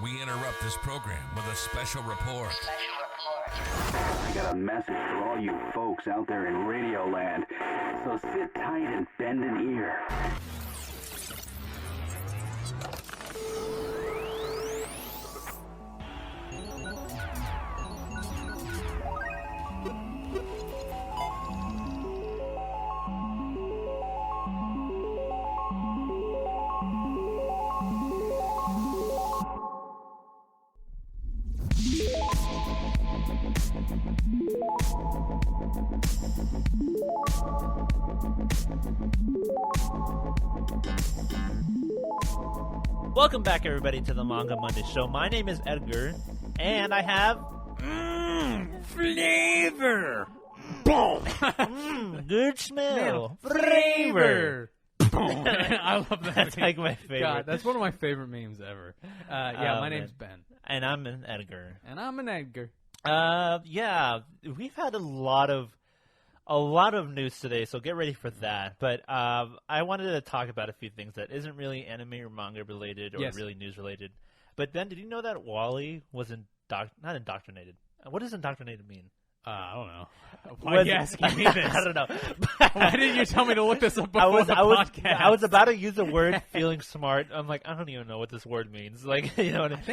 We interrupt this program with a special report. I got a message for all you folks out there in Radio Land. So sit tight and bend an ear. Welcome back, everybody, to the Manga Monday Show. My name is Edgar, and I have flavor. Boom. Good smell. Flavor. I love that. That's meme. like my favorite. God, that's one of my favorite memes ever. My name's man. Ben. And I'm an Edgar. And I'm an Edgar. Yeah, we've had a lot of news today, so get ready for that. But I wanted to talk about a few things that isn't really anime or manga related or really news related. But Ben, did you know that Wally was not indoctrinated? What does indoctrinated mean? I don't know. Why are you asking me this? I don't know. Why didn't you tell me to look this up before the podcast? I was about to use the word feeling smart. I'm like, I don't even know what this word means. Like, you know what I mean? I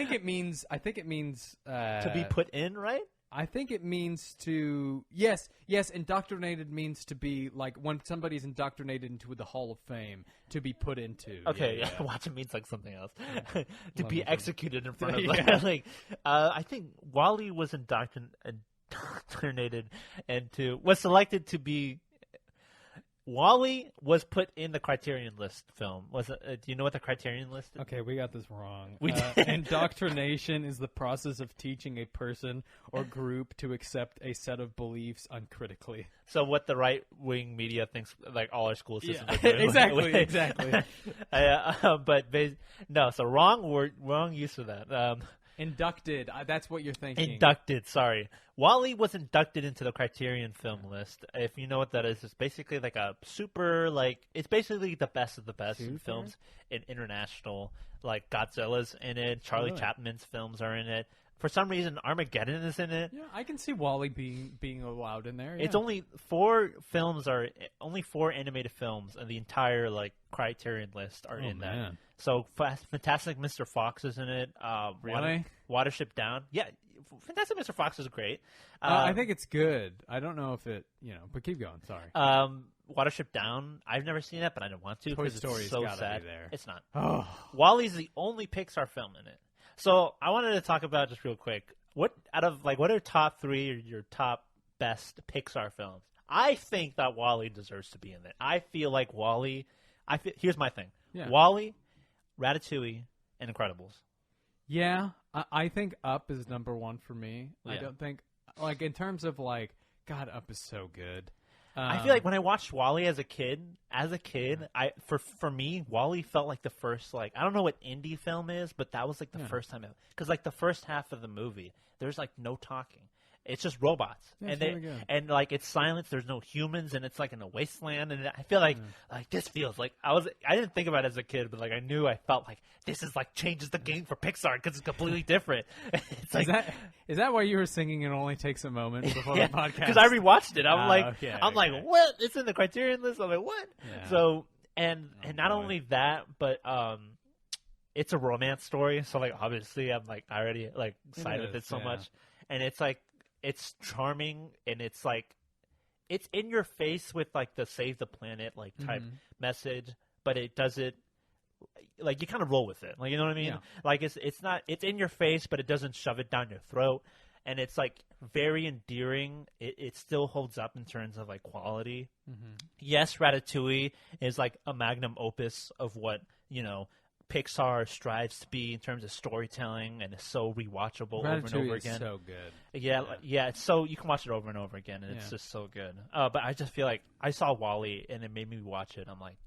think it means To be put in, right? I think it means to yes. Indoctrinated means to be like when somebody's indoctrinated into the Hall of Fame to be put into. Okay, yeah. Watch it means like something else. Yeah. To be executed in front of Yeah. I think Wally was indoctrinated was selected to be. Wally was put in the Criterion List film. Was it? Do you know what the Criterion List is? Okay, we got this wrong. We did. Indoctrination is the process of teaching a person or group to accept a set of beliefs uncritically. So what the right-wing media thinks, like all our school systems are doing. Exactly. No, so wrong word, wrong use of that. Inducted. That's what you're thinking. Inducted, sorry. Wally was inducted into the Criterion Film List. If you know what that is, it's basically like a super, it's basically the best of the best in films in international. Like Godzilla's in it, Charlie Chapman's films are in it. For some reason, Armageddon is in it. Yeah, I can see Wally being allowed in there. Yeah. It's only only four animated films, and the entire Criterion List are in that. Man. So Fantastic Mr. Fox is in it. Really? Watership Down. Yeah, Fantastic Mr. Fox is great. I think it's good. I don't know if it, but keep going. Sorry. Watership Down. I've never seen it, but I don't want to Toy because Story's it's so gotta sad. be there. It's not. Oh. Wally's the only Pixar film in it. So I wanted to talk about just real quick. What are top three or your top best Pixar films? I think that Wally deserves to be in it. I feel like Wally. Here's my thing. Yeah. Wally, Ratatouille, and Incredibles. Yeah, I think Up is number one for me. Yeah. I don't think, in terms of God, Up is so good. I feel like when I watched Wally as a kid, for me, Wally felt like the first, I don't know what indie film is, but that was the first time, because the first half of the movie, there's no talking. It's just robots, Yeah, it's really good. and it's silence. There's no humans, and it's in a wasteland. And I feel like this feels like I didn't think about it as a kid, but I felt like this is changes the game for Pixar because it's completely different. It's is that why you were singing "It Only Takes a Moment" before the podcast? Because I rewatched it. I'm like, okay. What? It's in the Criterion List. I'm like, what? Yeah. So and not only that, but it's a romance story. So obviously I'm I already side with it so much, and it's charming, and it's it's in your face with the save the planet type message, but it does it you kind of roll with it, you know what I mean? Yeah. It's in your face, but it doesn't shove it down your throat, and it's very endearing. It still holds up in terms of quality. Yes, Ratatouille is a magnum opus of what Pixar strives to be in terms of storytelling, and is so rewatchable over and over again. Is so good. Yeah. It's so you can watch it over and over again, and it's just so good. But I just feel I saw Wally, and it made me watch it. I'm like,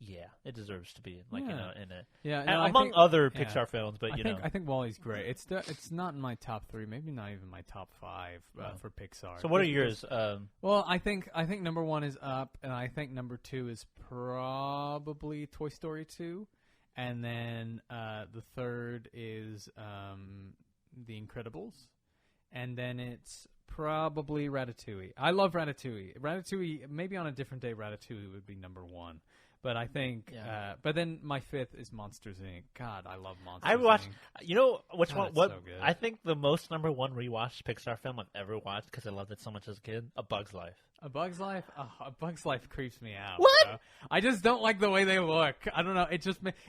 yeah, it deserves to be in it. Yeah, no, among other Pixar films, but I think Wally's great. It's not in my top three, maybe not even my top five for Pixar. So what are yours? Well, I think number one is Up, and I think number two is probably Toy Story 2. and then the third is The Incredibles, and then it's probably Ratatouille. I love Ratatouille. Ratatouille, maybe on a different day, Ratatouille would be number one. But I think, but then my fifth is Monsters Inc. God, I love Monsters. I watched. Inc. You know which God, one? it's What so good. I think the most number one rewatched Pixar film I've ever watched because I loved it so much as a kid. A Bug's Life. A Bug's Life? Oh, A Bug's Life creeps me out. What? Bro. I just don't like the way they look. I don't know.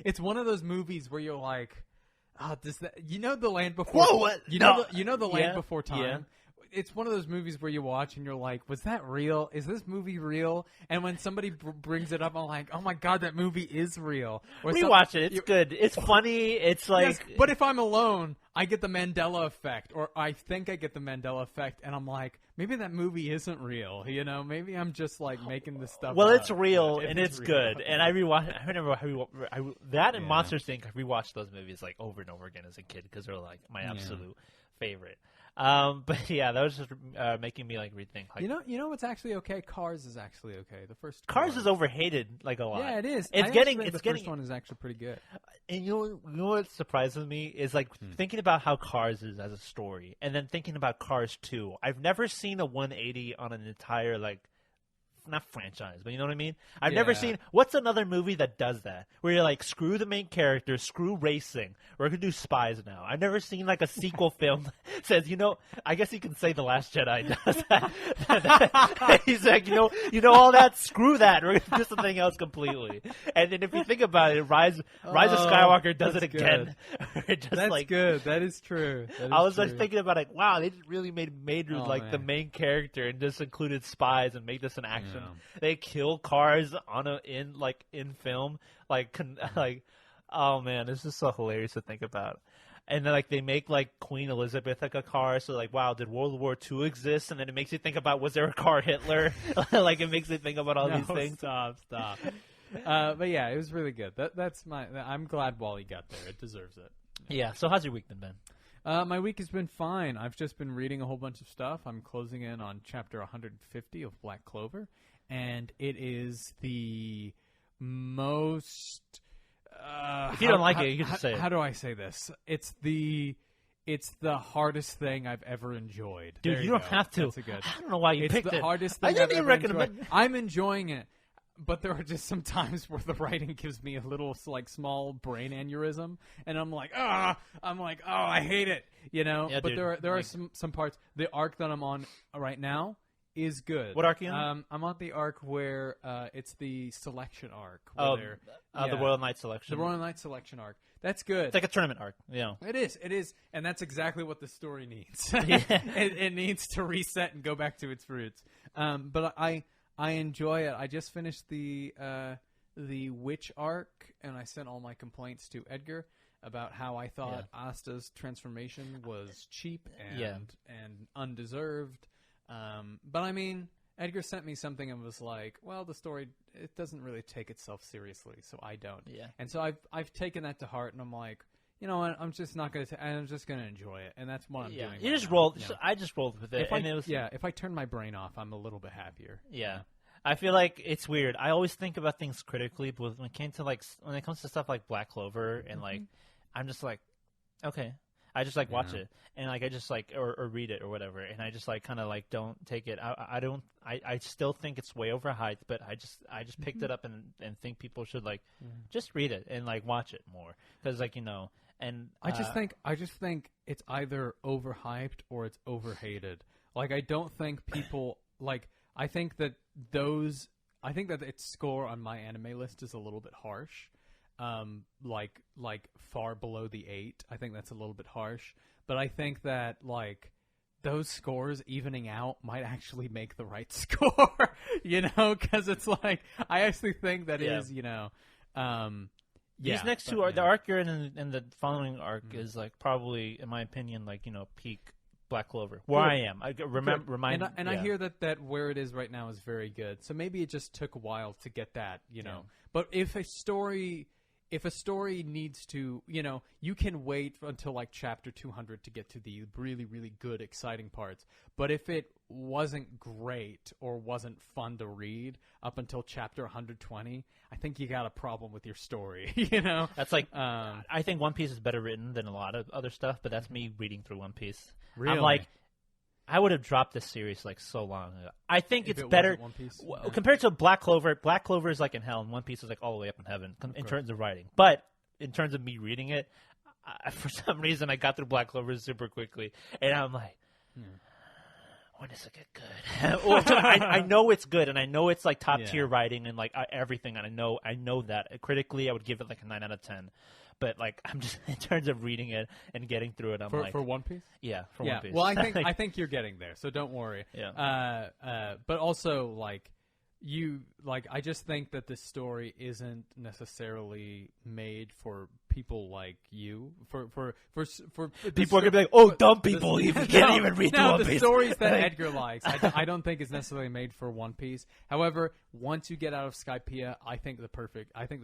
It's one of those movies where you're like, oh, does that? You know, The Land Before. Whoa! What? You No. know the Land Yeah, Before Time. yeah. It's one of those movies where you watch and you're like, was that real? Is this movie real? And when somebody brings it up, I'm like, oh my god, that movie is real. Or Rewatch it. It's good. It's funny. It's like. Yes, but if I'm alone, I get the Mandela effect, or I think I get the Mandela effect, and I'm like, maybe that movie isn't real. You know, maybe I'm just like making this stuff. Well, up. it's real But if and it's real- good. And I rewatched. I remember that and Yeah. Monsters Inc. I rewatched those movies like over and over again as a kid because they're like my absolute favorite. But yeah, that was just making me like rethink. Like, You know what's actually okay? Cars is actually okay. The first Cars is overhated like a lot. Yeah, it is. It's I getting. actually think It's the getting. first one is actually pretty good. And you know what surprises me is like thinking about how Cars is as a story, and then thinking about Cars 2. I've never seen a 180 on an entire like. Not franchise, but you know what I mean? I've never Yeah. seen... What's another movie that does that? Where you're like, screw the main character, screw racing. We're going to do spies now. I've never seen like a sequel film that says, you know... I guess you can say The Last Jedi does that. He's like, you know all that? Screw that. We're going to do something else completely. And then if you think about it, Rise of Skywalker does it that's again. Just That's like, good. That is true. That is I was true. like thinking about like, wow, they just really made Oh, like the man. main character and just included spies and make this an action. Yeah. They kill cars in film, like, oh man, this is so hilarious to think about. And then like they make like Queen Elizabeth like a car, so like, wow, did World War II exist? And then it makes you think about, was there a car Hitler? Like it makes you think about all these things. Stop. But yeah, it was really good. I'm glad Wally got there. It deserves it. Yeah. So how's your week been, Ben? My week has been fine. I've just been reading a whole bunch of stuff. I'm closing in on chapter 150 of Black Clover, and it is the most. If you don't like it, you can just say it. How do I say this? It's the hardest thing I've ever enjoyed. Dude, There you don't go. have to. That's a good. I don't know why you It's picked the it. hardest I thing didn't I've even ever recommend. enjoyed. I'm enjoying it, but there are just some times where the writing gives me a little like small brain aneurysm, and I'm like, oh, I hate it, you know. Yeah, but dude. there are some parts. The arc that I'm on right now is good. What arc are you on? I'm on the arc where it's the selection arc. Oh, where the Royal Knight selection. The Royal Knight selection arc. That's good. It's like a tournament arc. Yeah. It is, and that's exactly what the story needs. Yeah. it needs to reset and go back to its roots. But I enjoy it. I just finished the witch arc, and I sent all my complaints to Edgar about how I thought Asta's transformation was cheap and undeserved. But I mean, Edgar sent me something and was like, well, the story, it doesn't really take itself seriously, so I don't. Yeah. And so I've taken that to heart, and I'm like, you know what, I'm just not going to, I'm just going to enjoy it, and that's what I'm doing. You right just now. rolled. Yeah. I just rolled with it. If I turn my brain off, I'm a little bit happier. Yeah. I feel like it's weird. I always think about things critically, but when it comes to stuff like Black Clover and like, I'm just like, okay. I just like watch it and like I just like or read it or whatever, and I just like kind of like don't take it. I still think it's way overhyped, but I just picked it up and think people should like just read it and like watch it more because like and I just think it's either overhyped or it's overhated. Like I don't think people like. I think that its score on my anime list is a little bit harsh. Like far below the 8. I think that's a little bit harsh. But I think that like those scores evening out might actually make the right score, because it's like I actually think that is, these next two are the arc you're in and the following arc is like probably, in my opinion, like peak Black Clover where I am. I remind I hear that where it is right now is very good. So maybe it just took a while to get that, But if a story if a story needs to, you can wait until like chapter 200 to get to the really, really good, exciting parts. But if it wasn't great or wasn't fun to read up until chapter 120, I think you got a problem with your story, That's like, I think One Piece is better written than a lot of other stuff, but that's me reading through One Piece. Really? I'm like, I would have dropped this series like so long ago. I think If it's it better wasn't One Piece? Yeah. compared to Black Clover. Black Clover is like in hell, and One Piece is like all the way up in heaven in terms of writing. But in terms of me reading it, for some reason I got through Black Clover super quickly, and I'm like, when does it get good? Well, I know it's good, and I know it's like top tier writing and like everything, and I know that critically I would give it like a 9 out of 10. But like I'm just in terms of reading it and getting through it, I'm like for One Piece. Yeah, for One Piece. Well, I think you're getting there, so don't worry. Yeah. But also I just think that this story isn't necessarily made for people like you. For people are gonna be like, oh, dumb people even can't even read the One Piece. The stories that Edgar likes, I don't think is necessarily made for One Piece. However, once you get out of Skypiea, I think the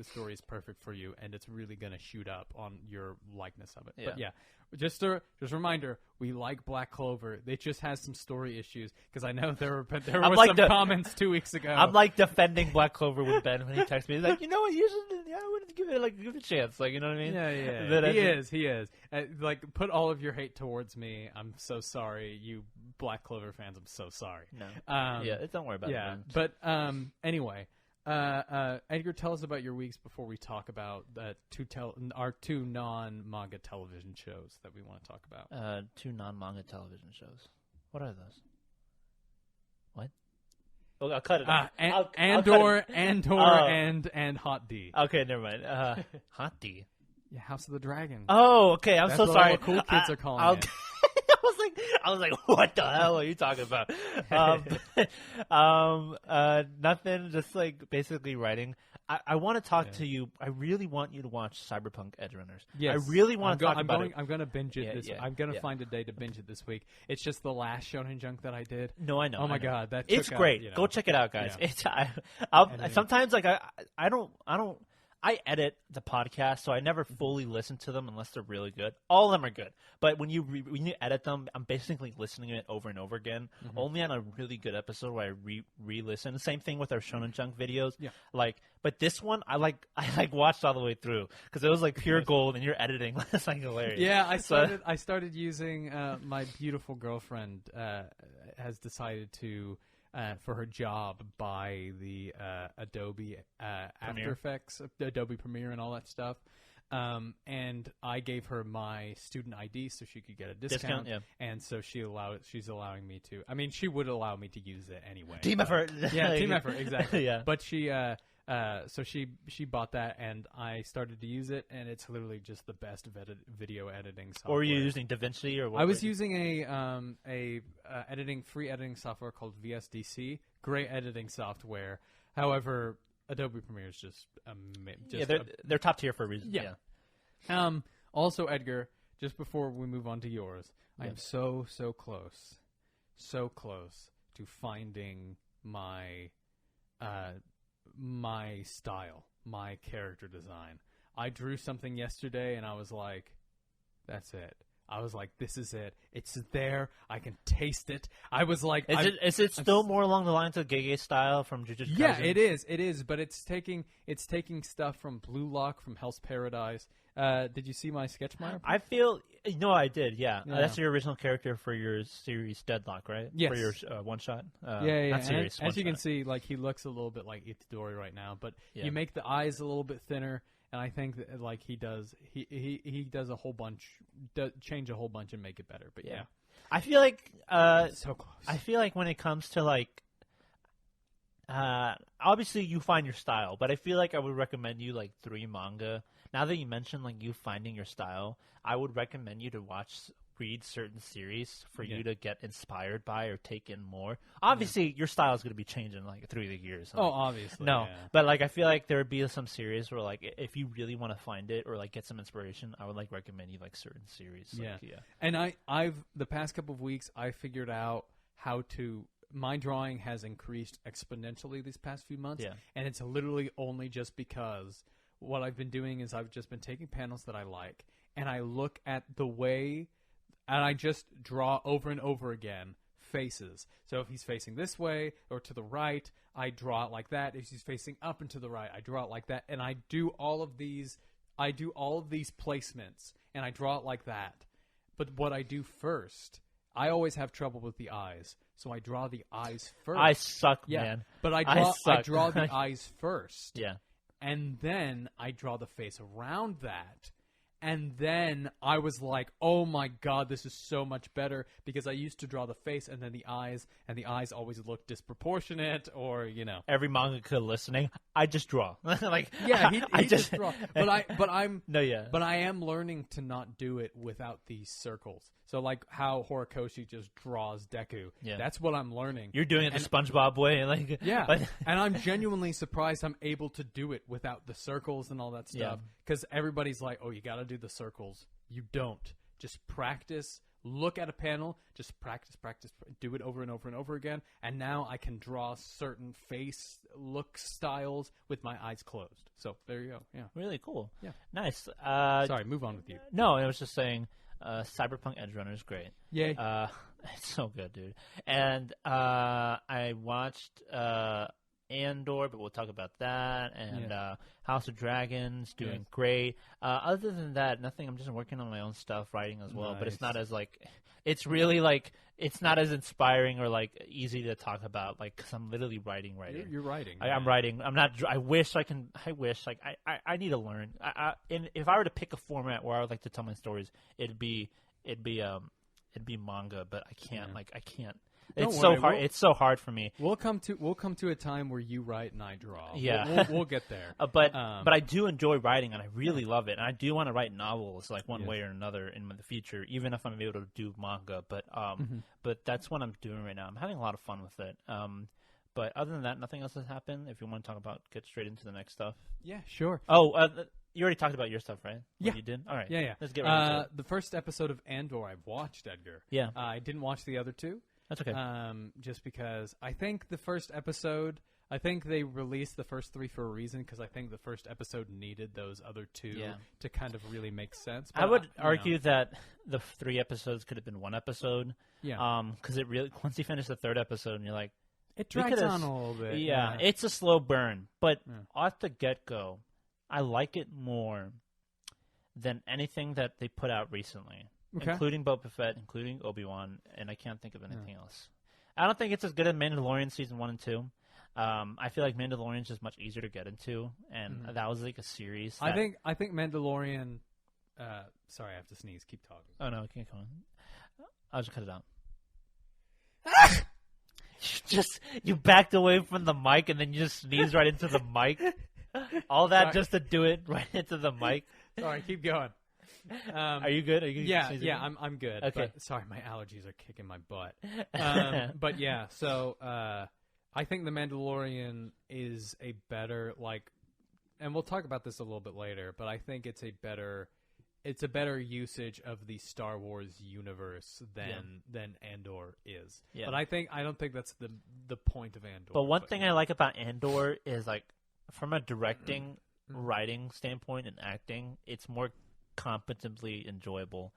story is perfect for you, and it's really gonna shoot up on your likeness of it. Yeah. But yeah. Just a reminder, we like Black Clover. It just has some story issues because I know there were some comments 2 weeks ago. I'm like defending Black Clover with Ben when he texts me. He's like, you know what? I wouldn't give it a chance. Like, you know what I mean? Yeah. He is. Like, put all of your hate towards me. I'm so sorry, you Black Clover fans. I'm so sorry. No. Don't worry about it. Yeah, but anyway. Edgar, tell us about your weeks before we talk about our two non-manga television shows that we want to talk about. Two non-manga television shows. What are those? What? Oh, I'll cut it. Andor, I'll and Hot D. Okay, never mind. Hot D. Yeah, House of the Dragon. Oh, okay. I'm That's so what sorry. All the cool kids are calling it. I was like, what the hell are you talking about? Nothing. Just like basically writing. I want to talk to you. I really want you to watch Cyberpunk Edgerunners. Yes. I really want to talk about it. I'm going to binge it I'm going to find a day to binge it this week. It's just the last Shonen Junk that I did. No, I know. Oh my God, it's great. Go check it out, guys. Yeah. It's sometimes like I don't. I edit the podcast, so I never fully listen to them unless they're really good. All of them are good, but when you edit them, I'm basically listening to it over and over again. Only on a really good episode where I re-listen. Same thing with our Shonen Junk videos. Yeah. But this one I watched all the way through because it was like pure gold, and your editing was like hilarious. Yeah, I started using my beautiful girlfriend has decided to. For her job by the Adobe After Effects, Adobe Premiere, and all that stuff. And I gave her my student ID so she could get a discount. Yeah. And so she's allowing me to. I mean, she would allow me to use it anyway. Team effort. Yeah, team effort, exactly. Yeah. But so she bought that, and I started to use it, and it's literally just the best video editing software. Or were you using DaVinci or what? I was using a free editing software called VSDC. Great editing software. However, Adobe Premiere is just they're top tier for a reason. Yeah. Also, Edgar, just before we move on to yours, I am so close to finding my style, my character design. I drew something yesterday, and I was like, that's it. I was like, this is it. It's there. I can taste it. I was like... Is it still more along the lines of Gege style from Jujutsu Kaisen? Yeah, it is. It is, but it's taking stuff from Blue Lock, from Hell's Paradise. Did you see my sketch mark? I feel... No, I did, yeah. That's your original character for your series Deadlock, right? Yes. For your one-shot? Yeah. Not series, as you can see, like, he looks a little bit like Itadori right now, but you make the eyes a little bit thinner, and I think that, like, he does a whole bunch, change a whole bunch and make it better. But yeah. I feel like so close. I feel like when it comes to like obviously you find your style, but I feel like I would recommend you like 3 manga. Now that you mentioned like you finding your style, I would recommend you to read certain series for you to get inspired by or take in more. Obviously, your style is going to be changing like through the years. Oh, obviously. No, but like I feel like there would be some series where like if you really want to find it or like get some inspiration, I would like recommend you like certain series. And I've the past couple of weeks I figured out how to. My drawing has increased exponentially these past few months, and it's literally only just because what I've been doing is I've just been taking panels that I like, and I look at the way, and I just draw over and over again faces. So if he's facing this way or to the right, I draw it like that. If he's facing up and to the right, I draw it like that. And I do all of these placements, and I draw it like that. But what I do first, I always have trouble with the eyes, so I draw the eyes first. I suck, yeah, man. But I draw the eyes first. Yeah. And then I draw the face around that. And then I was like, oh my god, this is so much better, because I used to draw the face and then the eyes, and the eyes always look disproportionate, or, you know. Every mangaka listening, I just draw. Like, yeah, he just draw. But I am learning to not do it without these circles. So like how Horikoshi just draws Deku. Yeah. That's what I'm learning. You're doing it the SpongeBob way. Like, yeah. And I'm genuinely surprised I'm able to do it without the circles and all that stuff. Because everybody's like, oh, you got to do the circles. You don't. Just practice. Look at a panel. Just practice. Do it over and over and over again. And now I can draw certain face look styles with my eyes closed. So there you go. Yeah. Really cool. Yeah. Nice. Sorry, move on with you. No, I was just saying... Cyberpunk Edge Runner is great. Yay. It's so good, dude. And I watched Andor, but we'll talk about that. And House of Dragons, doing great. Other than that, nothing. I'm just working on my own stuff, writing as well. Nice. But it's not as, like... It's really, like... It's not as inspiring or, like, easy to talk about, like, because I'm literally writing. You're writing. I'm writing. I'm not... I wish, like, I need to learn. And if I were to pick a format where I would like to tell my stories, it'd be manga, but I can't. Yeah. Like, I can't. Don't It's worry, so hard. It's so hard for me. We'll come to a time where you write and I draw. Yeah, we'll get there. But I do enjoy writing, and I really love it. And I do want to write novels, like one way or another, in the future, even if I'm able to do manga. But but that's what I'm doing right now. I'm having a lot of fun with it. But other than that, nothing else has happened. If you want to talk about, get straight into the next stuff. Yeah, sure. Oh, you already talked about your stuff, right? Yeah. You did? All right. Yeah. Let's get right into it. The first episode of Andor I've watched, Edgar. Yeah. I didn't watch the other two. That's okay. Just because I think the first episode, I think they released the first three for a reason, because I think the first episode needed those other two to kind of really make sense. But I would argue that the 3 episodes could have been 1 episode. Yeah. Because it really, once you finish the 3rd episode, and you're like, it drags on a little bit. Yeah, it's a slow burn. But off the get-go, I like it more than anything that they put out recently. Okay. Including Boba Fett, including Obi-Wan, and I can't think of anything else. I don't think it's as good as Mandalorian Season 1 and 2. I feel like Mandalorian is just much easier to get into, and that was like a series. I think Mandalorian... sorry, I have to sneeze. Keep talking. Oh, no, I can't come on. I'll just cut it out. You backed away from the mic, and then you just sneezed right into the mic. All that just to do it right into the mic. Sorry, keep going. Are you good? Yeah, I'm good. Okay. But, sorry, my allergies are kicking my butt. But yeah, so I think The Mandalorian is a better, like, and we'll talk about this a little bit later, but I think it's a better usage of the Star Wars universe than Andor is. Yeah. But I don't think that's the point of Andor. But one thing I like about Andor is, like, from a directing, writing standpoint and acting, it's more competently enjoyable.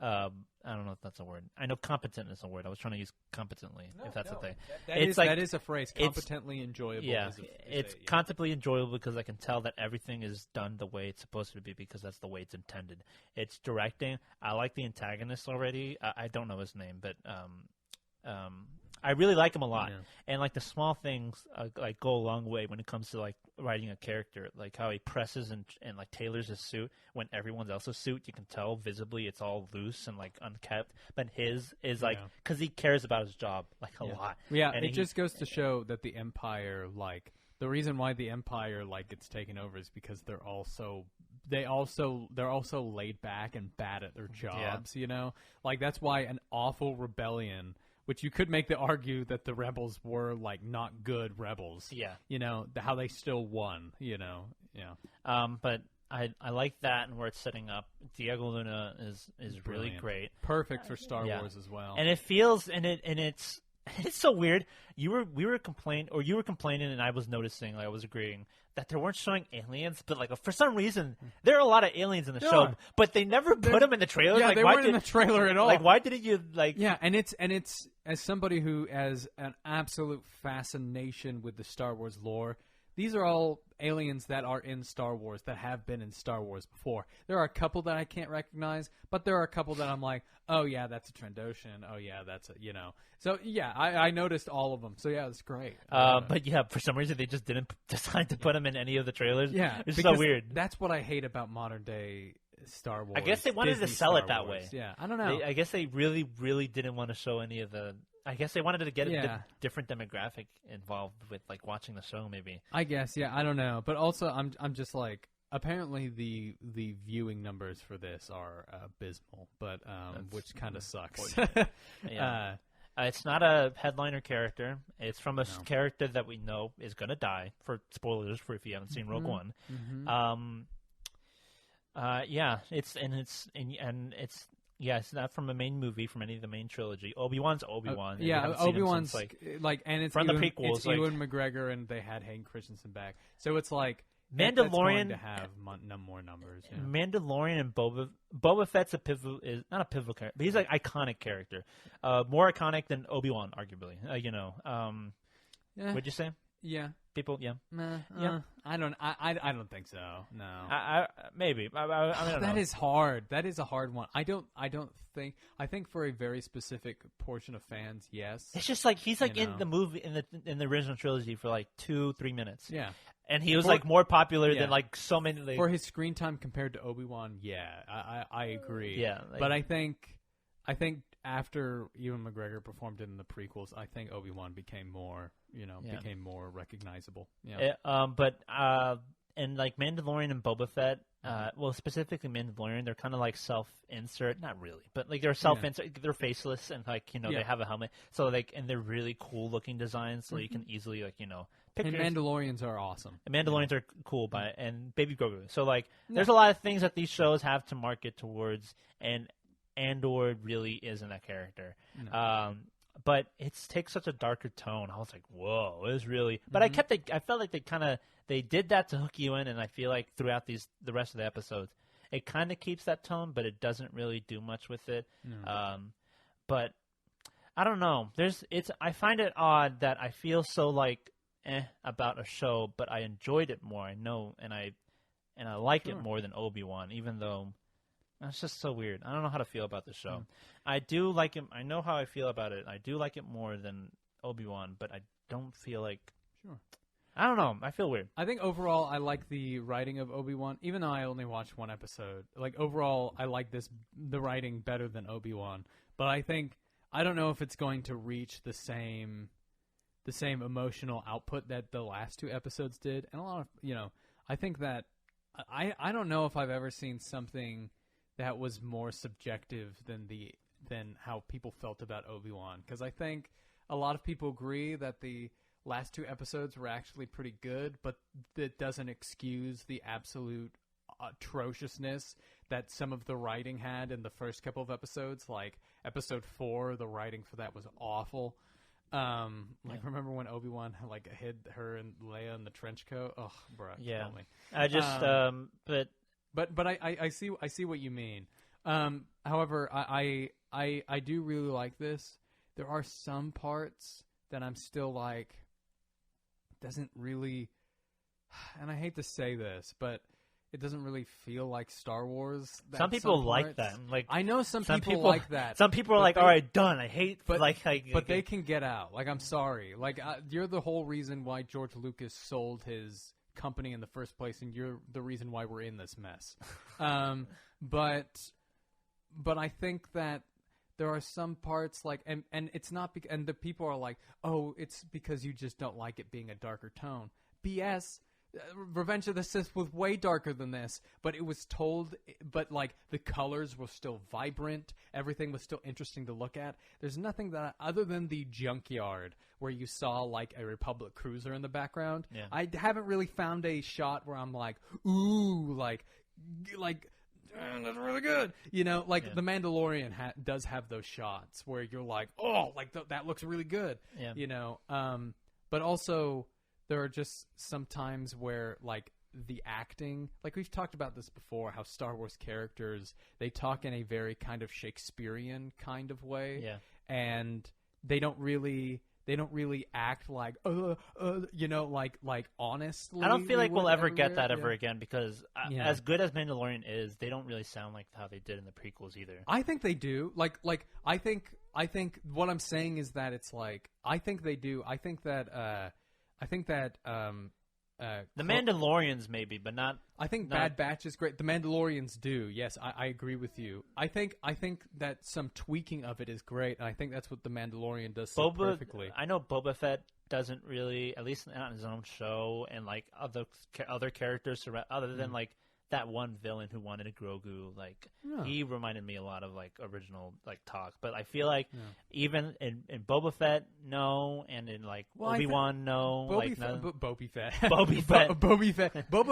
I don't know if that's a word. I know competent is a word. I was trying to use competently, if that's a thing. That is a phrase. Competently enjoyable. Yeah, it's competently enjoyable because I can tell that everything is done the way it's supposed to be, because that's the way it's intended. It's directing. I like the antagonist already. I don't know his name, but I really like him a lot. Yeah. And, like, the small things like go a long way when it comes to, like, writing a character. Like how he presses and like tailors his suit when everyone else's suit, you can tell visibly it's all loose and, like, unkept. But his is, like, because he cares about his job, like, a lot. Yeah, and it just goes to show that the Empire, like, the reason why the Empire, like, gets taken over is because they're also laid back and bad at their jobs, you know? Like, that's why an awful rebellion, which you could make the argue that the rebels were, like, not good rebels. Yeah. You know, how they still won, you know. Yeah. But I like that and where it's setting up. Diego Luna is really great. Perfect for Star Wars as well. And it feels, and it's It's so weird. We were complaining, and I was noticing, like I was agreeing that they weren't showing aliens, but like for some reason there are a lot of aliens in the show, but they never put them in the trailer. Yeah, like, they weren't in the trailer at all. Like, why didn't you like? Yeah, and it's as somebody who has an absolute fascination with the Star Wars lore. These are all aliens that are in Star Wars, that have been in Star Wars before. There are a couple that I can't recognize, but there are a couple that I'm like, oh, yeah, that's a Trandoshan. Oh, yeah, that's a, So, yeah, I noticed all of them. So, yeah, it's great. But, yeah, for some reason, they just didn't decide to put them in any of the trailers. Yeah. It's so weird. That's what I hate about modern-day Star Wars. I guess they wanted Disney to sell Star it that Wars. way. Yeah, I don't know. I guess they really, really didn't want to show any of the... I guess they wanted to get a different demographic involved with like watching the show, maybe. I guess, yeah, I don't know, but also I'm just like, apparently the viewing numbers for this are abysmal, but which kind of sucks. Yeah. It's not a headliner character. It's from a character that we know is gonna die. For spoilers for if you haven't seen Rogue One. Yeah, it's not from a main movie, from any of the main trilogy. Obi-Wan's Obi-Wan. Obi-Wan's like, and it's from Ewan, the prequels. It's Ewan McGregor, and they had Hayden Christensen back, so it's like Mandalorian that's going to have more numbers. Yeah. Mandalorian and Boba Fett's is not a pivotal character, but he's like iconic character, more iconic than Obi-Wan, arguably. What'd you say? Yeah. People, yeah. I don't think so. No. Maybe. I don't know. That is hard. That is a hard one. I don't think. I think for a very specific portion of fans, yes. It's just like he's like in the movie in the original trilogy for like 2-3 minutes. Yeah. And he was like more popular than like so many. Like, for his screen time compared to Obi-Wan, yeah, I agree. Yeah. But I think after Ewan McGregor performed in the prequels, I think Obi-Wan became more, became more recognizable. Yeah. And like Mandalorian and Boba Fett, well, specifically Mandalorian, they're kind of like self-insert, not really, but like they're self-insert. They're faceless and like they have a helmet, so like and they're really cool-looking designs, so you can easily like pick. And Mandalorians are awesome. And Mandalorians are cool, and Baby Grogu. So like, there's a lot of things that these shows have to market towards, and Andor really isn't a character. No. But it takes such a darker tone. I was like, whoa, it was really... But I felt like they did that to hook you in, and I feel like throughout the rest of the episodes, it kind of keeps that tone, but it doesn't really do much with it. No. But I don't know. I find it odd that I feel so like about a show, but I enjoyed it more. I know, and I like it more than Obi-Wan, even though... It's just so weird. I don't know how to feel about the show. I do like it. I know how I feel about it. I do like it more than Obi-Wan, but I don't feel like... Sure. I don't know. I feel weird. I think overall I like the writing of Obi-Wan, even though I only watched one episode. Like, overall, I like the writing better than Obi-Wan. But I don't know if it's going to reach the same emotional output that the last two episodes did. And a lot of, I think that... I don't know if I've ever seen something... that was more subjective than how people felt about Obi-Wan. Because I think a lot of people agree that the last two episodes were actually pretty good, but that doesn't excuse the absolute atrociousness that some of the writing had in the first couple of episodes. Like, episode 4, the writing for that was awful. Remember when Obi-Wan hid her and Leia in the trench coat? Oh, bro, kill me. I just, But I see what you mean. However, I do really like this. There are some parts that I'm still like, doesn't really, and I hate to say this, but it doesn't really feel like Star Wars. Some people like that. Like, I know some people like that. Some people are like, all right, done. I hate, but they can get out. Like, I'm sorry. Like, you're the whole reason why George Lucas sold his company in the first place, and you're the reason why we're in this mess. But I think that there are some parts like, and it's not and the people are like, oh, it's because you just don't like it being a darker tone. BS. Revenge of the Sith was way darker than this, but it was told, but like the colors were still vibrant. Everything was still interesting to look at. There's nothing that, other than the junkyard where you saw like a Republic cruiser in the background. Yeah. I haven't really found a shot where I'm like, ooh, like that's really good. The Mandalorian does have those shots where you're like, oh, like that looks really good. Yeah. But also there are just some times where like the acting, like we've talked about this before, how Star Wars characters, they talk in a very kind of Shakespearean kind of way. Yeah. And they don't really act like like honestly. I don't feel like we'll ever get that ever again because as good as Mandalorian is, they don't really sound like how they did in the prequels either. I think they do. I think what I'm saying is that it's like I think they do. I think that the Mandalorians maybe, but not. I think Bad Batch is great. The Mandalorians do. Yes, I agree with you. I think that some tweaking of it is great, and I think that's what the Mandalorian does so perfectly. I know Boba Fett doesn't really, at least not in his own show, and like other characters other than like that one villain who wanted a Grogu, like he reminded me a lot of like original like talk. But I feel like even in Boba Fett, no, and in like Obi-Wan, no, Boba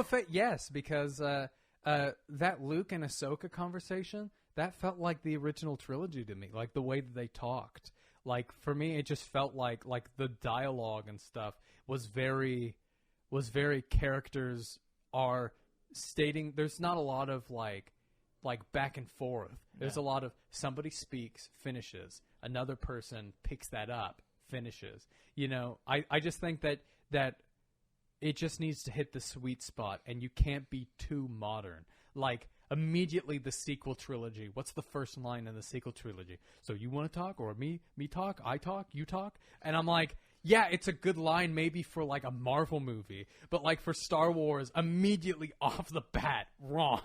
Fett, yes, because that Luke and Ahsoka conversation, that felt like the original trilogy to me, like the way that they talked. Like for me, it just felt like the dialogue and stuff was very characters are stating. There's not a lot of like back and forth. There's a lot of somebody speaks, finishes, another person picks that up, finishes. I just think that it just needs to hit the sweet spot, and you can't be too modern. Like immediately the sequel trilogy. What's the first line in the sequel trilogy? So you want to talk, or me talk, I talk, you talk? And I'm like, yeah, it's a good line maybe for like a Marvel movie, but like for Star Wars, immediately off the bat, wrong,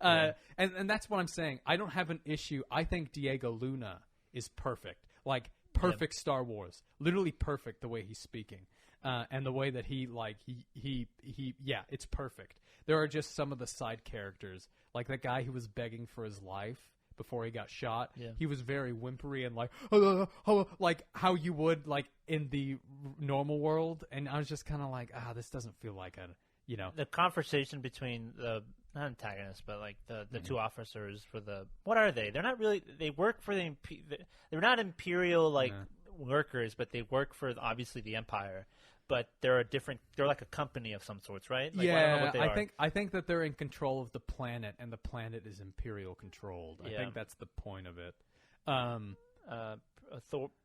And that's what I'm saying. I don't have an issue. I think Diego Luna is perfect. Like perfect Star Wars. Literally perfect the way he's speaking. And the way that he it's perfect. There are just some of the side characters, like that guy who was begging for his life before he got shot. Yeah. He was very whimpery and like, like how you would like in the normal world. And I was just kind of like, this doesn't feel like the conversation between the not antagonists, but like the two officers for what are they? They're not really. They work for they're not Imperial workers, but they work for obviously the Empire. But they're like a company of some sorts, right? Like, I don't know what they are. I think that they're in control of the planet, and the planet is Imperial controlled. I think that's the point of it.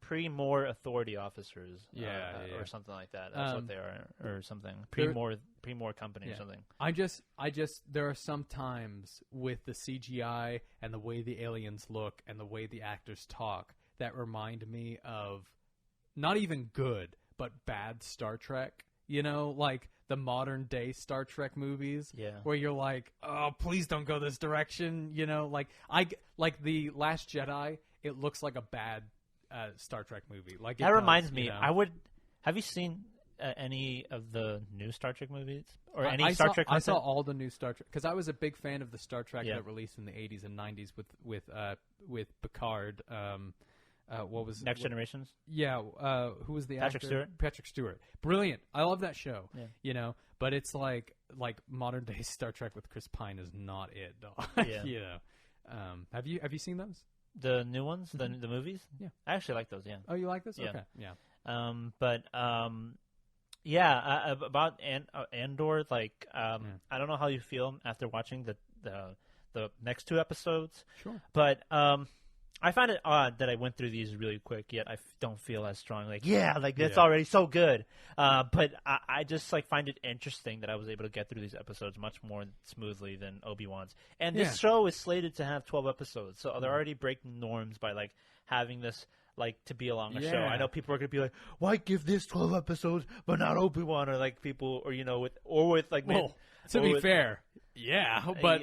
Pre-more authority officers, or something like that. That's what they are, or something. Pre-more company or something. I just there are some times with the CGI and the way the aliens look and the way the actors talk that remind me of not even good, but bad Star Trek, like the modern day Star Trek movies, where you're like, oh, please don't go this direction, like the Last Jedi. It looks like a bad Star Trek movie. Like that reminds me, have you seen any of the new Star Trek movies or any Star Trek? I saw all the new Star Trek because I was a big fan of the Star Trek that released in the 80s and 90s with Picard. What was Next Generations? Yeah, who was the Patrick actor? Stewart. Patrick Stewart, brilliant. I love that show. Yeah. But it's like modern day Star Trek with Chris Pine is not it, dog. Yeah. Have you seen those? The new ones, the movies? Yeah, I actually like those. Yeah. Oh, you like this? Yeah. Okay. Yeah. About Andor, like I don't know how you feel after watching the next two episodes. Sure. But I find it odd that I went through these really quick, yet I don't feel as strong. Like, that's already so good. But I just find it interesting that I was able to get through these episodes much more smoothly than Obi-Wan's. And this show is slated to have 12 episodes, so they're already breaking norms by having this to be a longer show. I know people are going to be like, why give this 12 episodes but not Obi-Wan, or people, or to be fair, but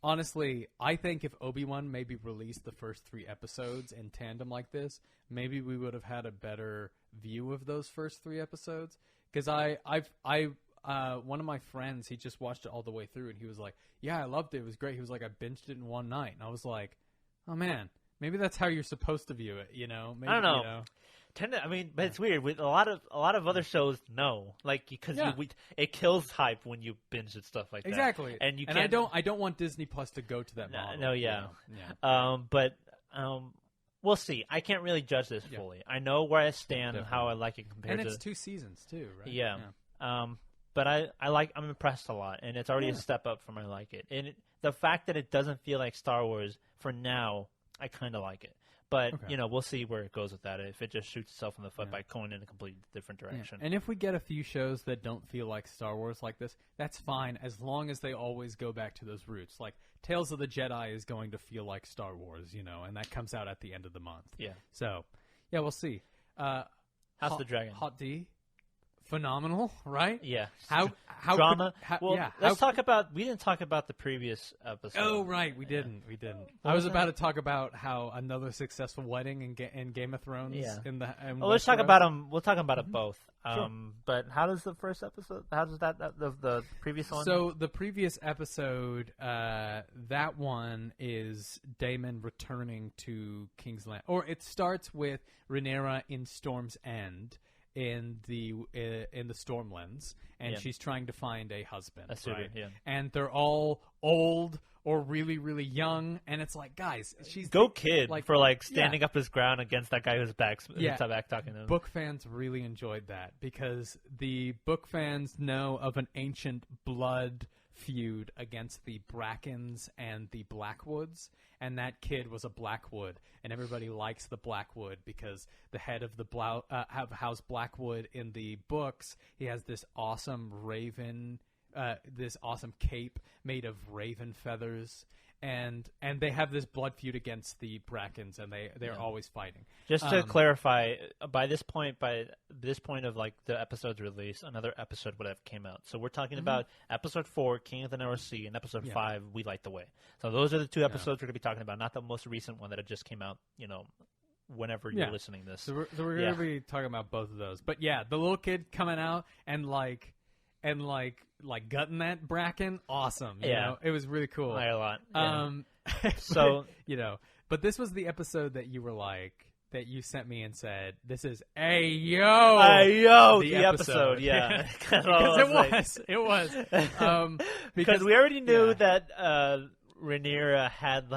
honestly, I think if Obi-Wan maybe released the first 3 episodes in tandem like this, maybe we would have had a better view of those first 3 episodes. Because one of my friends, he just watched it all the way through, and he was like, "Yeah, I loved it. It was great." He was like, "I binged it in one night," and I was like, "Oh man, maybe that's how you're supposed to view it." Maybe, I don't know. But it's weird. With a lot of other shows, no, like because it kills hype when you binge and stuff like that. Exactly. And you and I don't want Disney Plus to go to that model. No, yeah. But we'll see. I can't really judge this fully. I know where I stand and how I like it compared to. And it's 2 seasons too, right? Yeah. But I'm impressed a lot, and it's already a step up from I like it. And the fact that it doesn't feel like Star Wars for now, I kind of like it. But, we'll see where it goes with that. If it just shoots itself in the foot by going in a completely different direction. And if we get a few shows that don't feel like Star Wars like this, that's fine, as long as they always go back to those roots. Like, Tales of the Jedi is going to feel like Star Wars, and that comes out at the end of the month. Yeah. So, we'll see. House the Dragon. Hot D. Phenomenal, right? Yeah. How drama? Let's talk about. We didn't talk about the previous episode. Oh, right, we didn't. I was about to talk about how another successful wedding in Game of Thrones. Yeah. Let's talk about them. We'll talk about it both. Sure. But how does the first episode? How does the previous one? So the previous episode, that one is Daemon returning to King's Land, or it starts with Rhaenyra in Storm's End. In the Stormlands, and she's trying to find a husband, right? And they're all old or really, really young, and it's like, guys, she's kid for standing up his ground against that guy who's back talking to him. Book fans really enjoyed that because the book fans know of an ancient blood feud against the Brackens and the Blackwoods, and that kid was a Blackwood, and everybody likes the Blackwood because the head of the House Blackwood in the books, he has this awesome raven, this awesome cape made of raven feathers, and they have this blood feud against the Brackens, and they're always fighting. Just to clarify, by this point of the episode's release, another episode would have came out. So we're talking about episode 4, King of the North Sea, and episode 5, We Light the Way. So those are the 2 episodes we're going to be talking about, not the most recent one that had just came out, whenever you're listening to this. So we're going to be talking about both of those. But yeah, the little kid coming out and gutting that Bracken, awesome. You know? It was really cool. A lot. So but this was the episode that you were that you sent me and said, "This is the episode." Yeah, because it was because we already knew that Rhaenyra had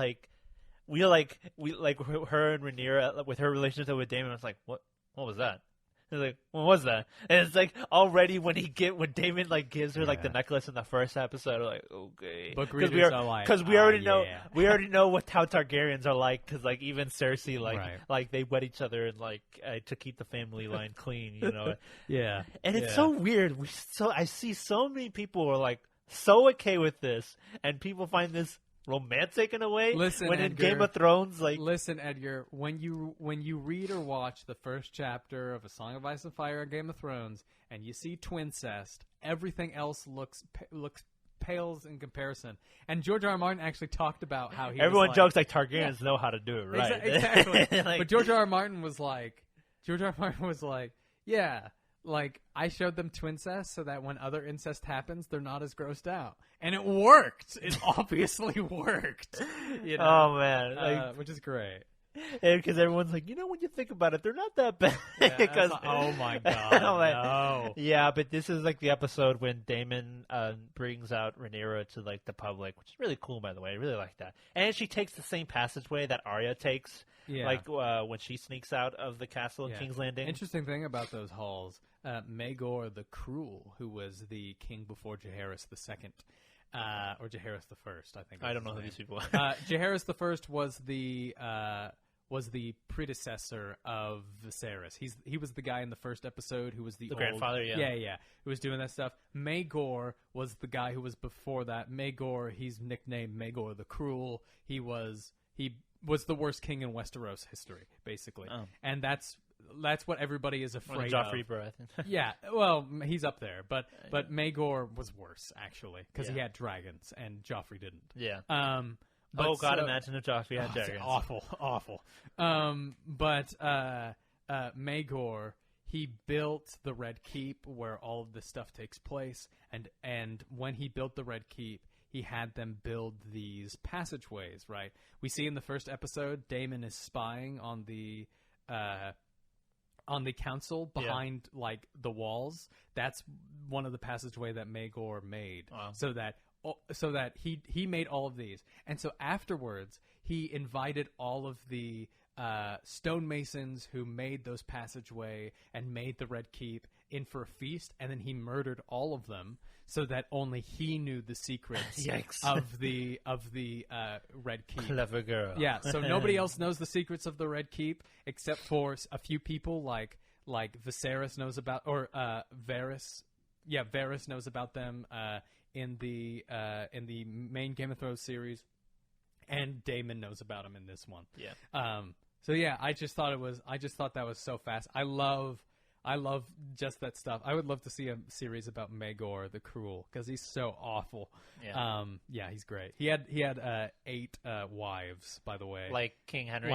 we her and Rhaenyra with her relationship with Daemon was like, what was that? He's like, what was that? And it's already when Damon gives her the necklace in the first episode, we're like, okay, book readers are because we already know we already know how Targaryens are because even Cersei they wed each other and to keep the family line clean, yeah. And it's so weird. I see so many people are so okay with this, and people find this romantic in a way. Listen, when Edgar, in Game of Thrones, listen, Edgar, when you read or watch the first chapter of A Song of Ice and Fire and Game of Thrones, and you see twincest, everything else looks pales in comparison. And George R. R. Martin actually talked about how everyone jokes Targaryens know how to do it, right? Exactly. But George R. R. Martin was yeah. I showed them twincest so that when other incest happens, they're not as grossed out. And it worked. It obviously worked. Oh, man. Which is great. Because everyone's when you think about it, they're not that bad. Oh, my God. No. Yeah, but this is the episode when Daemon brings out Rhaenyra to the public, which is really cool, by the way. I really like that. And she takes the same passageway that Arya takes. Yeah. When she sneaks out of the castle in King's Landing. Interesting thing about those halls, Maegor the Cruel, who was the king before Jaehaerys II, or Jaehaerys the First, I think. I don't know who these people are. Jaehaerys the First was the predecessor of Viserys. He was the guy in the first episode who was the old grandfather, who was doing that stuff. Maegor was the guy who was before that. Maegor, he's nicknamed Maegor the Cruel. He was the worst king in Westeros history, basically. Oh. And that's what everybody is afraid of. Joffrey, bro, I think. Yeah, well, he's up there, but Maegor was worse actually because he had dragons and Joffrey didn't. Yeah. Imagine if Joffrey had dragons. Awful. But Maegor, he built the Red Keep where all of this stuff takes place, and when he built the Red Keep, he had them build these passageways, right? We see in the first episode, Daemon is spying on the on the council behind like the walls. That's one of the passageway that Magor made, so that he made all of these, and so afterwards he invited all of the stonemasons who made those passageway and made the Red Keep in for a feast, and then he murdered all of them so that only he knew the secrets of the Red Keep. Clever girl. Yeah, so nobody else knows the secrets of the Red Keep except for a few people like Viserys knows about, or Varys. Yeah, Varys knows about them in the main Game of Thrones series, and Daemon knows about them in this one. Yeah. So yeah, I just thought that was so fast. I love just that stuff. I would love to see a series about Magor the Cruel because he's so awful. Yeah. Yeah, he's great. He had 8 wives, by the way. Like King Henry.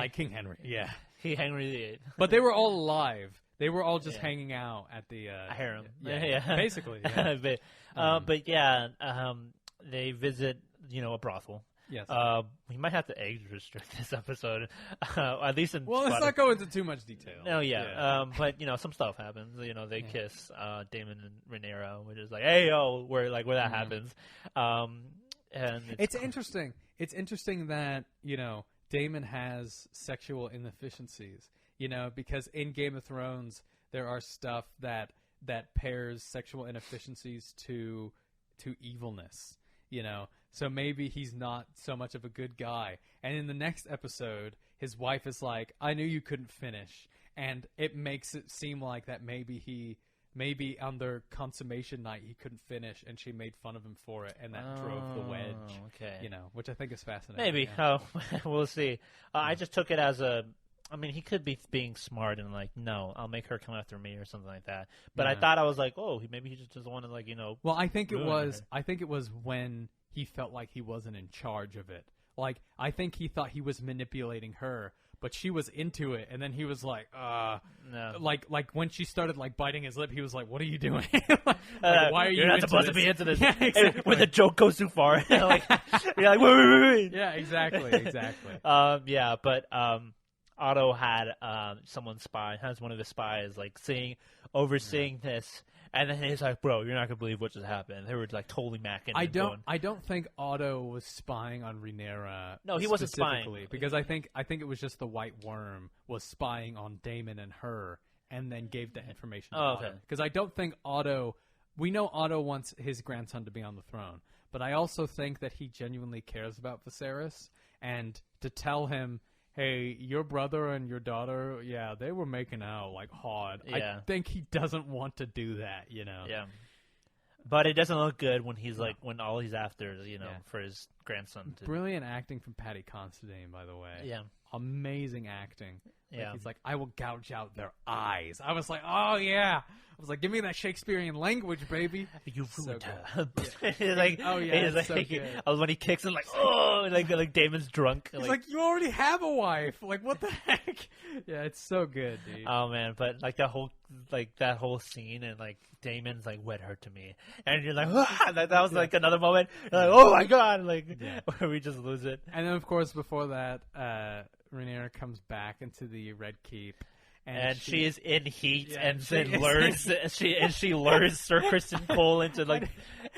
Yeah. King Henry VIII. But they were all alive. They were all just hanging out at the harem. Yeah. Basically. Yeah. but yeah, they visit, a brothel. Yes. We might have to age restrict this episode, at least in. Well, let's not go into too much detail. No, yeah. But some stuff happens. They kiss Daemon and Rhaenyra, which is like, hey yo, where that happens. And it's interesting. It's interesting that Daemon has sexual inefficiencies. Because in Game of Thrones there are stuff that pairs sexual inefficiencies to evilness. So maybe he's not so much of a good guy. And in the next episode, his wife is like, I knew you couldn't finish. And it makes it seem like that maybe on their consummation night he couldn't finish, and she made fun of him for it, and that drove the wedge. Okay. Which I think is fascinating. Maybe. Yeah. We'll see. I just took it as he could be being smart and like, no, I'll make her come after me or something like that. But I thought I was like, oh, maybe he just doesn't want to Well, I think it was when he felt like he wasn't in charge of it. Like, I think he thought he was manipulating her, but she was into it, and then he was like, no. Like when she started like biting his lip, he was like, "What are you doing? Why are you? You're not supposed to be into this." Yeah, exactly. When the joke goes too far, you're like, wait. Yeah, exactly. But Otto had has one of his spies like overseeing this. And then he's like, bro, you're not gonna believe what just happened. They were like totally macking. I don't think Otto was spying on Rhaenyra. No, he wasn't spying because I think it was just the White Worm was spying on Daemon and her, and then gave the information to Otto. Because I don't think Otto. We know Otto wants his grandson to be on the throne, but I also think that he genuinely cares about Viserys, and to tell him, hey, your brother and your daughter, they were making out like hard. Yeah. I think he doesn't want to do that, Yeah. But it doesn't look good when he's like, when all he's after is, for his grandson. Brilliant acting from Patty Considine, by the way. Yeah. Amazing acting. Yeah. He's like, I will gouge out their eyes. I was like, oh, yeah. I was like, give me that Shakespearean language, baby. You ruined her. Yeah. Like, oh, yeah. Like, so good. When he kicks him, like, oh, like Damon's drunk. He's like, you already have a wife. Like, what the heck? Yeah, it's so good, dude. Oh, man. But, like, that whole scene, and, like, Damon's, like, wet her to me. And you're like, ah! That was, like, another moment. You're like, oh, my God. Like, where we just lose it. And then, of course, before that, Rhaenyra comes back into the Red Keep. And she is in heat, and then lures she lures Sir Kristen Cole into like.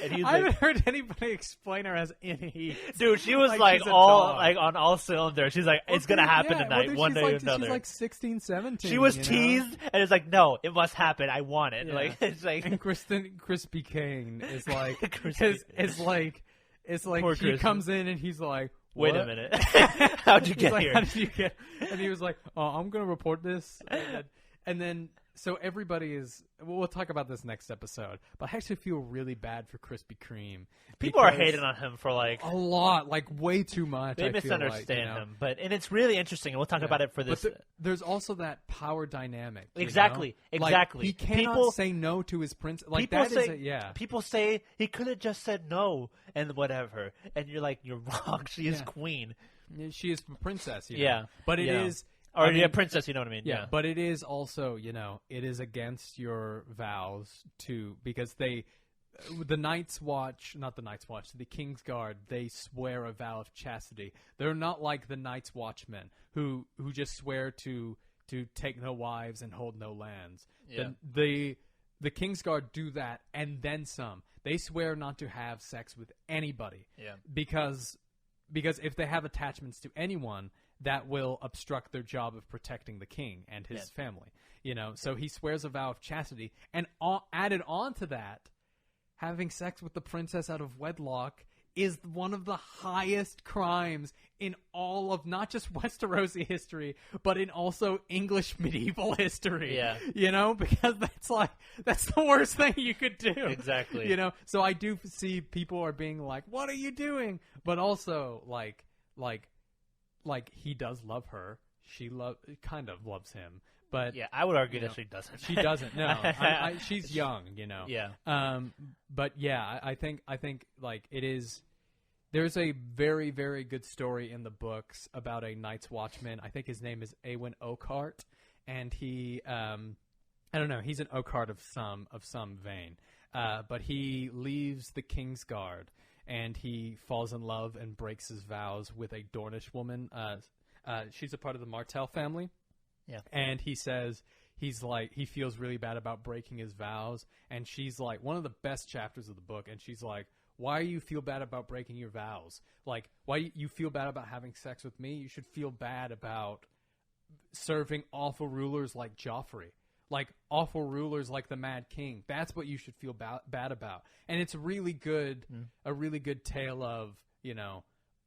And he's I haven't heard anybody explain her as in heat. Dude, she was like all like on all cylinders. She's like, it's gonna happen tonight, one day or another. She's like 16, 17. She was teased, and it's like, no, it must happen. I want it. Yeah. Like it's like. And Crispy Kane is like, it's like Poor he Kristen. comes in and he's like. Wait what? a minute. How'd you get here? How did you get? And he was like, "Oh, I'm gonna report this." And then, so everybody is. We'll talk about this next episode. But I actually feel really bad for Krispy Kreme. People are hating on him for like a lot, like way too much. They misunderstand him, and it's really interesting. And we'll talk about it for this. But there's also that power dynamic. Exactly. Like, he cannot say no to his prince. Like People say he could have just said no and whatever, and you're like, you're wrong. She is queen. She is a princess. Yeah, but it is. Or princess, you know what I mean? Yeah, but it is also, it is against your vows because the Night's Watch, not the Night's Watch, the King's Guard, they swear a vow of chastity. They're not like the Night's Watchmen who just swear to to take no wives and hold no lands. Yeah. The Kingsguard do that and then some. They swear not to have sex with anybody. Yeah. Because if they have attachments to anyone, that will obstruct their job of protecting the king and his family. So he swears a vow of chastity, and added on to that, having sex with the princess out of wedlock is one of the highest crimes in all of not just Westerosi history, but in also English medieval history. Yeah. Because that's the worst thing you could do. Exactly. So I do see people are being like, what are you doing? But also like he does love her. She kind of loves him. But yeah, I would argue that she doesn't. She doesn't. No, she's young. Yeah. But yeah, I think like it is. There's a very, very good story in the books about a Night's Watchman. I think his name is Awen Oakheart, and he, I don't know, he's an Oakheart of some vein, but he leaves the Kingsguard and he falls in love and breaks his vows with a Dornish woman. She's a part of the Martell family. Yeah. And he says he feels really bad about breaking his vows, and she's like, one of the best chapters of the book, and she's like, why do you feel bad about breaking your vows? Like, why you feel bad about having sex with me? You should feel bad about serving awful rulers like Joffrey. Like, awful rulers like the Mad King. That's what you should feel bad about. And it's really good, a really good tale of,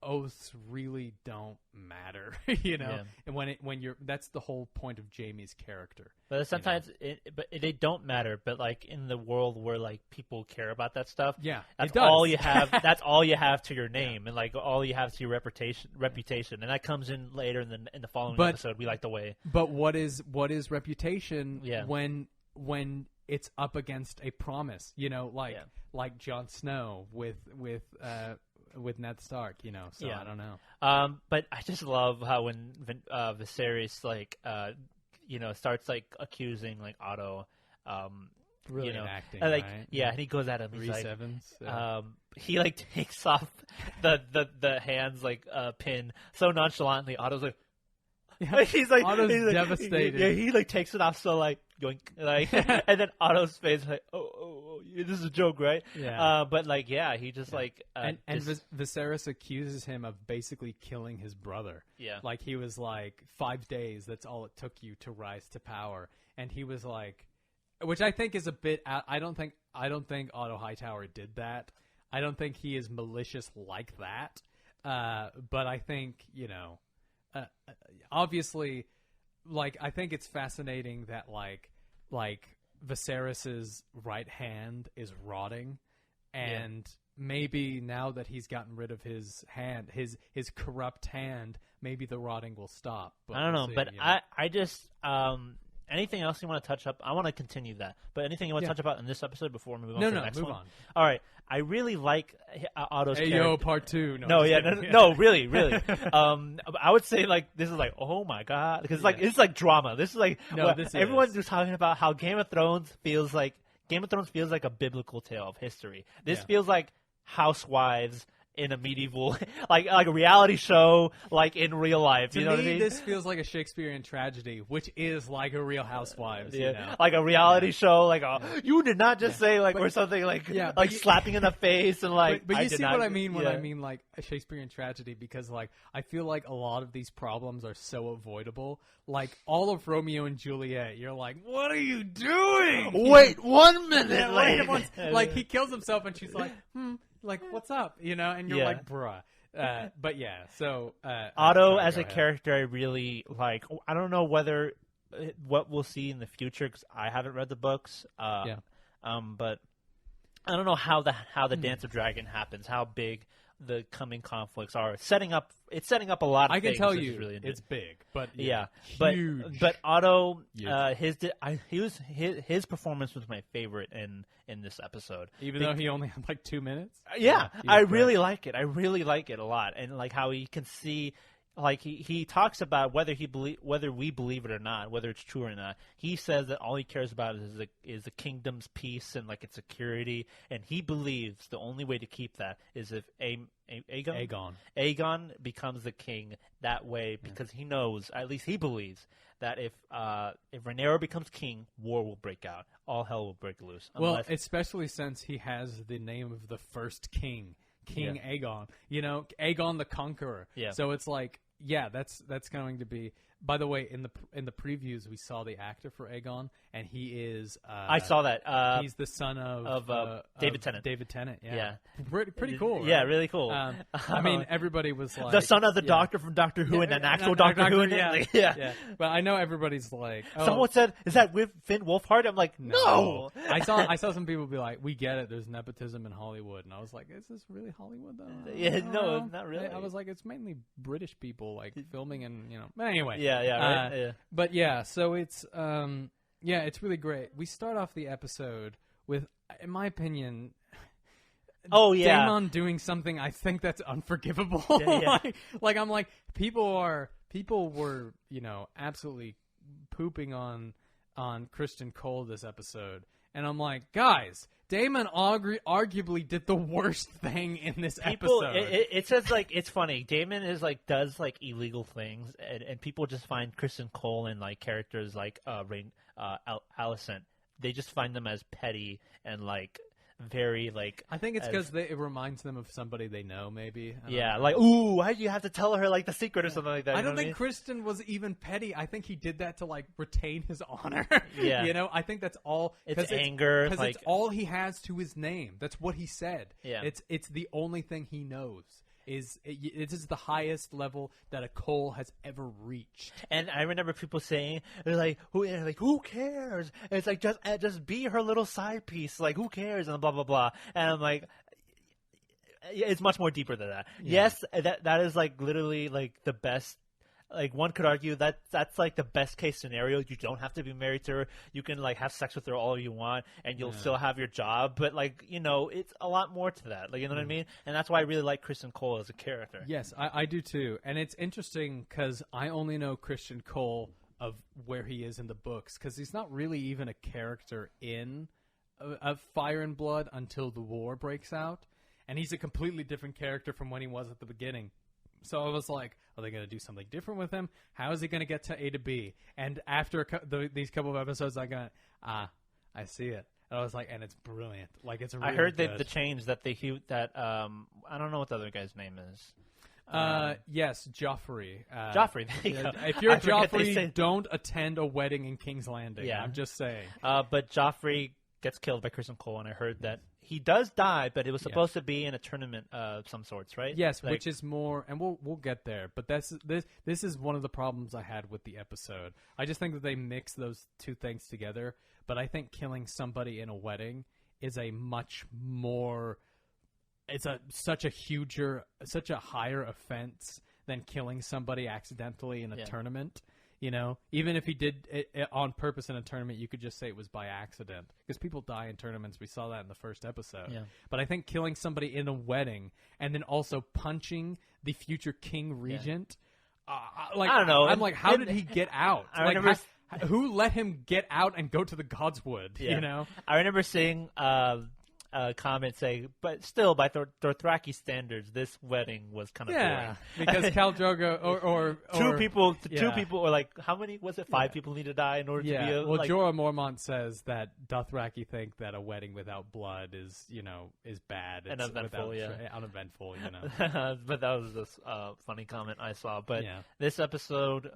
oaths really don't matter, Yeah. And when you're, that's the whole point of Jaime's character. But sometimes they don't matter. But like in the world where like people care about that stuff, Yeah, that's it does. all you have. That's all you have to your name, and like all you have to your reputation, and that comes in later in the following episode. We like the way. But what is reputation? Yeah. When it's up against a promise, like Jon Snow with Ned Stark, so Yeah. I don't know. But I just love how when Viserys starts like accusing like Otto, Really acting, and, like right? yeah, and he goes at him. He's Reese like, Evans. he like takes off the hands like pin so nonchalantly. Otto's like. Yeah. He's like Otto's he's like, devastated. He like takes it off so like yoink, like and then Otto's face like oh this is a joke, right? Yeah. But like he just like and Viserys accuses him of basically killing his brother. Yeah. Like he was like 5 days. That's all it took you to rise to power. And he was like, which I think is a bit. I don't think Otto Hightower did that. I don't think he is malicious like that. But I think obviously, like I think it's fascinating that like Viserys's right hand is rotting, and maybe now that he's gotten rid of his hand, his corrupt hand, maybe the rotting will stop. But I don't know, we'll see, but I just anything else you want to touch up? I want to continue that, but anything you want to touch about in this episode before we move on to the next one? Move on. All right, I really like Otto's character. Yo, part 2. No, really. I would say like this is like oh my god, because like it's like drama. This is like everyone's just talking about how Game of Thrones feels like a biblical tale of history. This feels like Housewives in a medieval, like a reality show, like in real life. To you know me, what I mean? this feels like a Shakespearean tragedy, which is like a Real Housewives. Like a reality show. Like you did not just say like or something like like slapping in the face and like. But you see what I mean when I mean like a Shakespearean tragedy, because like I feel like a lot of these problems are so avoidable. Like all of Romeo and Juliet, you're like, what are you doing? Wait 1 minute. Like he kills himself, and she's like, like what's up, and you're like, bruh. But yeah, so Otto as a character, I really like. I don't know whether what we'll see in the future because I haven't read the books. But I don't know how the Dance of Dragon happens, how big the coming conflicts are. It's setting up a lot of things. I can tell which you is really it's big, but huge. But Otto, his performance was my favorite in this episode. Even though he only had like 2 minutes. I really like it. I really like it a lot, and like how he can see. like he talks about whether we believe it or not, whether it's true or not. He says that all he cares about is the kingdom's peace and like its security, and he believes the only way to keep that is if Aegon becomes the king that way, because he knows, at least he believes, that if Rhaenyra becomes king, war will break out, all hell will break loose. Well, especially since he has the name of the first king. King Aegon, Aegon the Conqueror. Yeah. So it's like, that's going to be. By the way, in the previews, we saw the actor for Aegon, and he is. I saw that. He's the son of David Tennant. David Tennant. Yeah. Yeah. Pretty cool. Right? Yeah, really cool. I mean, everybody was like the son of the Doctor from Doctor Who, and an actual Doctor Who. Yeah. But I know everybody's like, someone said, "Is that with Finn Wolfhard?" I'm like, no. I saw some people be like, "We get it. There's nepotism in Hollywood," and I was like, "Is this really Hollywood though?" Yeah, no, not really. I was like, it's mainly British people like filming, and But anyway. Yeah. Right. But so it's it's really great. We start off the episode with, in my opinion, Daemon doing something I think that's unforgivable. Yeah. like I'm like, people were absolutely pooping on Christian Cole this episode, and I'm like, guys, Daemon arguably did the worst thing in this episode. It says, like, it's funny. Daemon is like does like illegal things, and people just find Kristen Cole and like characters like Alicent. They just find them as petty and like very like. I think it's because it reminds them of somebody they know, maybe. Like, ooh, why do you have to tell her like the secret or something like that? I don't think Kristen was even petty. I think he did that to like retain his honor. Yeah, I think that's all. It's anger, because like, it's all he has to his name. That's what he said. Yeah, it's the only thing he knows. It is the highest level that a Cole has ever reached. And I remember people saying, they're like, who cares? And it's like, just be her little side piece. Like, who cares? And blah, blah, blah. And I'm like, it's much more deeper than that. Yeah. Yes, that is like literally like the best. Like, one could argue that that's like the best case scenario. You don't have to be married to her. You can like have sex with her all you want, and you'll still have your job. But like, it's a lot more to that. Like, you know what I mean? And that's why I really like Kristen Cole as a character. Yes, I do too. And it's interesting because I only know Kristen Cole of where he is in the books, because he's not really even a character in of Fire and Blood until the war breaks out, and he's a completely different character from when he was at the beginning. So I was like, are they going to do something different with him? How is he going to get to A to B? And after these couple of episodes, I see it. And I was like, and it's brilliant. Like, it's really I heard good. the change that I don't know what the other guy's name is. Yes, Joffrey. Joffrey, there you go. If you're Joffrey, don't attend a wedding in King's Landing. Yeah. I'm just saying. But Joffrey gets killed by Kristen Cole, and I heard that he does die, but it was supposed to be in a tournament of some sorts, right? Yes, like, which is more, and we'll get there. But this is one of the problems I had with the episode. I just think that they mix those two things together. But I think killing somebody in a wedding is a much more. It's such a higher offense than killing somebody accidentally in a tournament. Even if he did it on purpose in a tournament, you could just say it was by accident, because people die in tournaments. We saw that in the first episode. Yeah. But I think killing somebody in a wedding and then also punching the future king regent, I don't know. I'm like, how did he get out? Who let him get out and go to the Godswood? Yeah. I remember seeing comment saying, but still, by Dothraki standards, this wedding was kind of boring. Because Khal Drogo or two people, or like, how many was it? 5 people need to die in order to be a. Well, Jorah Mormont says that Dothraki think that a wedding without blood is bad. It's uneventful. Uneventful. But that was this funny comment I saw. But this episode,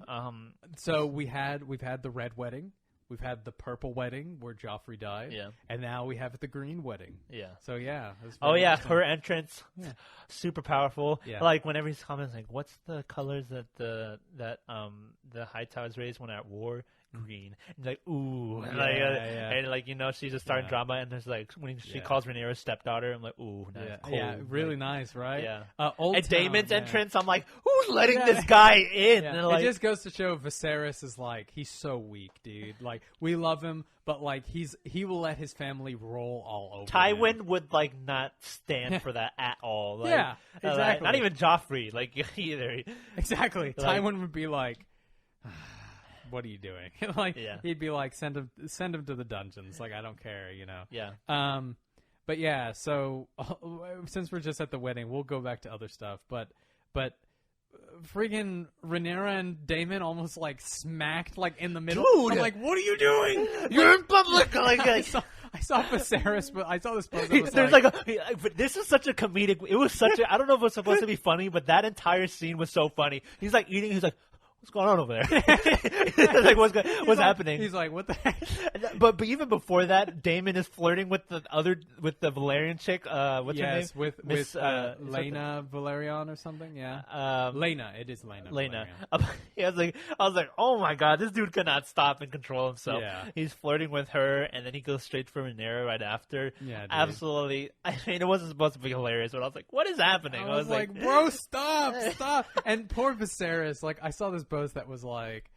so we've had the red wedding. We've had the purple wedding where Joffrey died, and now we have the green wedding. Yeah. So her entrance, super powerful. Yeah. Like whenever he's commenting, like, "What's the colors that the High Towers raise when at war?" green. And like, ooh. And, Yeah. and like, she's just starting drama, and there's like, when she calls Rhaenyra's stepdaughter, I'm like, ooh, nice. Cold. Really nice, right? Yeah. Old Damon's entrance, I'm like, who's letting this guy in? Yeah. And like, it just goes to show Viserys is like, he's so weak, dude. Like, we love him, but like, he will let his family roll all over Tywin him. would like not stand for that at all. Like, Yeah, exactly. not even Joffrey, like either. Exactly. Like, Tywin would be like, what are you doing? Like, he'd be like, send him to the dungeons. Like, I don't care, Yeah. But yeah, so since we're just at the wedding, we'll go back to other stuff. But freaking Rhaenyra and Daemon almost like smacked like in the middle. Dude! I'm like, what are you doing? You're in public. Like, I saw Viserys, but I saw this post that was there's like, but this is such a comedic. It was such a. I don't know if it was supposed to be funny, but that entire scene was so funny. He's like eating. He's like, what's going on over there? Like, what's happening? He's like, what the heck? But even before that, Daemon is flirting with the Valerian chick. What's her name? with Lena Valerian or something. Yeah, Lena. It is Lena. Lena. I was like, oh my god, this dude cannot stop and control himself. Yeah. He's flirting with her, and then he goes straight for Rhaenyra right after. Yeah, dude. Absolutely. I mean, it wasn't supposed to be hilarious, but I was like, what is happening? I was like, bro, stop. And poor Viserys. Like, I saw this post that was like,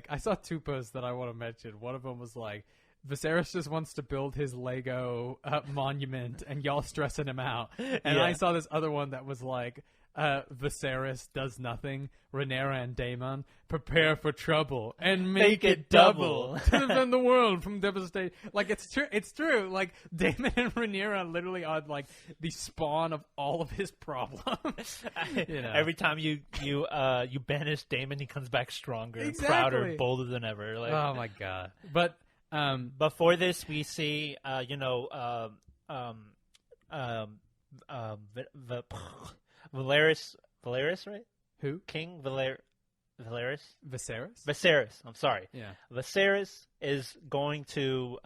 I saw two posts that I want to mention. One of them was like, Viserys just wants to build his Lego monument, and y'all stressing him out. And I saw this other one that was like, Viserys does nothing. Rhaenyra and Daemon prepare for trouble and make it double to defend the world from devastation. Like, it's true. It's true. Like, Daemon and Rhaenyra literally are like the spawn of all of his problems. Every time you banish Daemon, he comes back stronger, exactly. Prouder, and bolder than ever. Like, oh my god! But before this, we see Valeris, right? Who? King Valeris? Viserys. I'm sorry. Yeah. Viserys is going to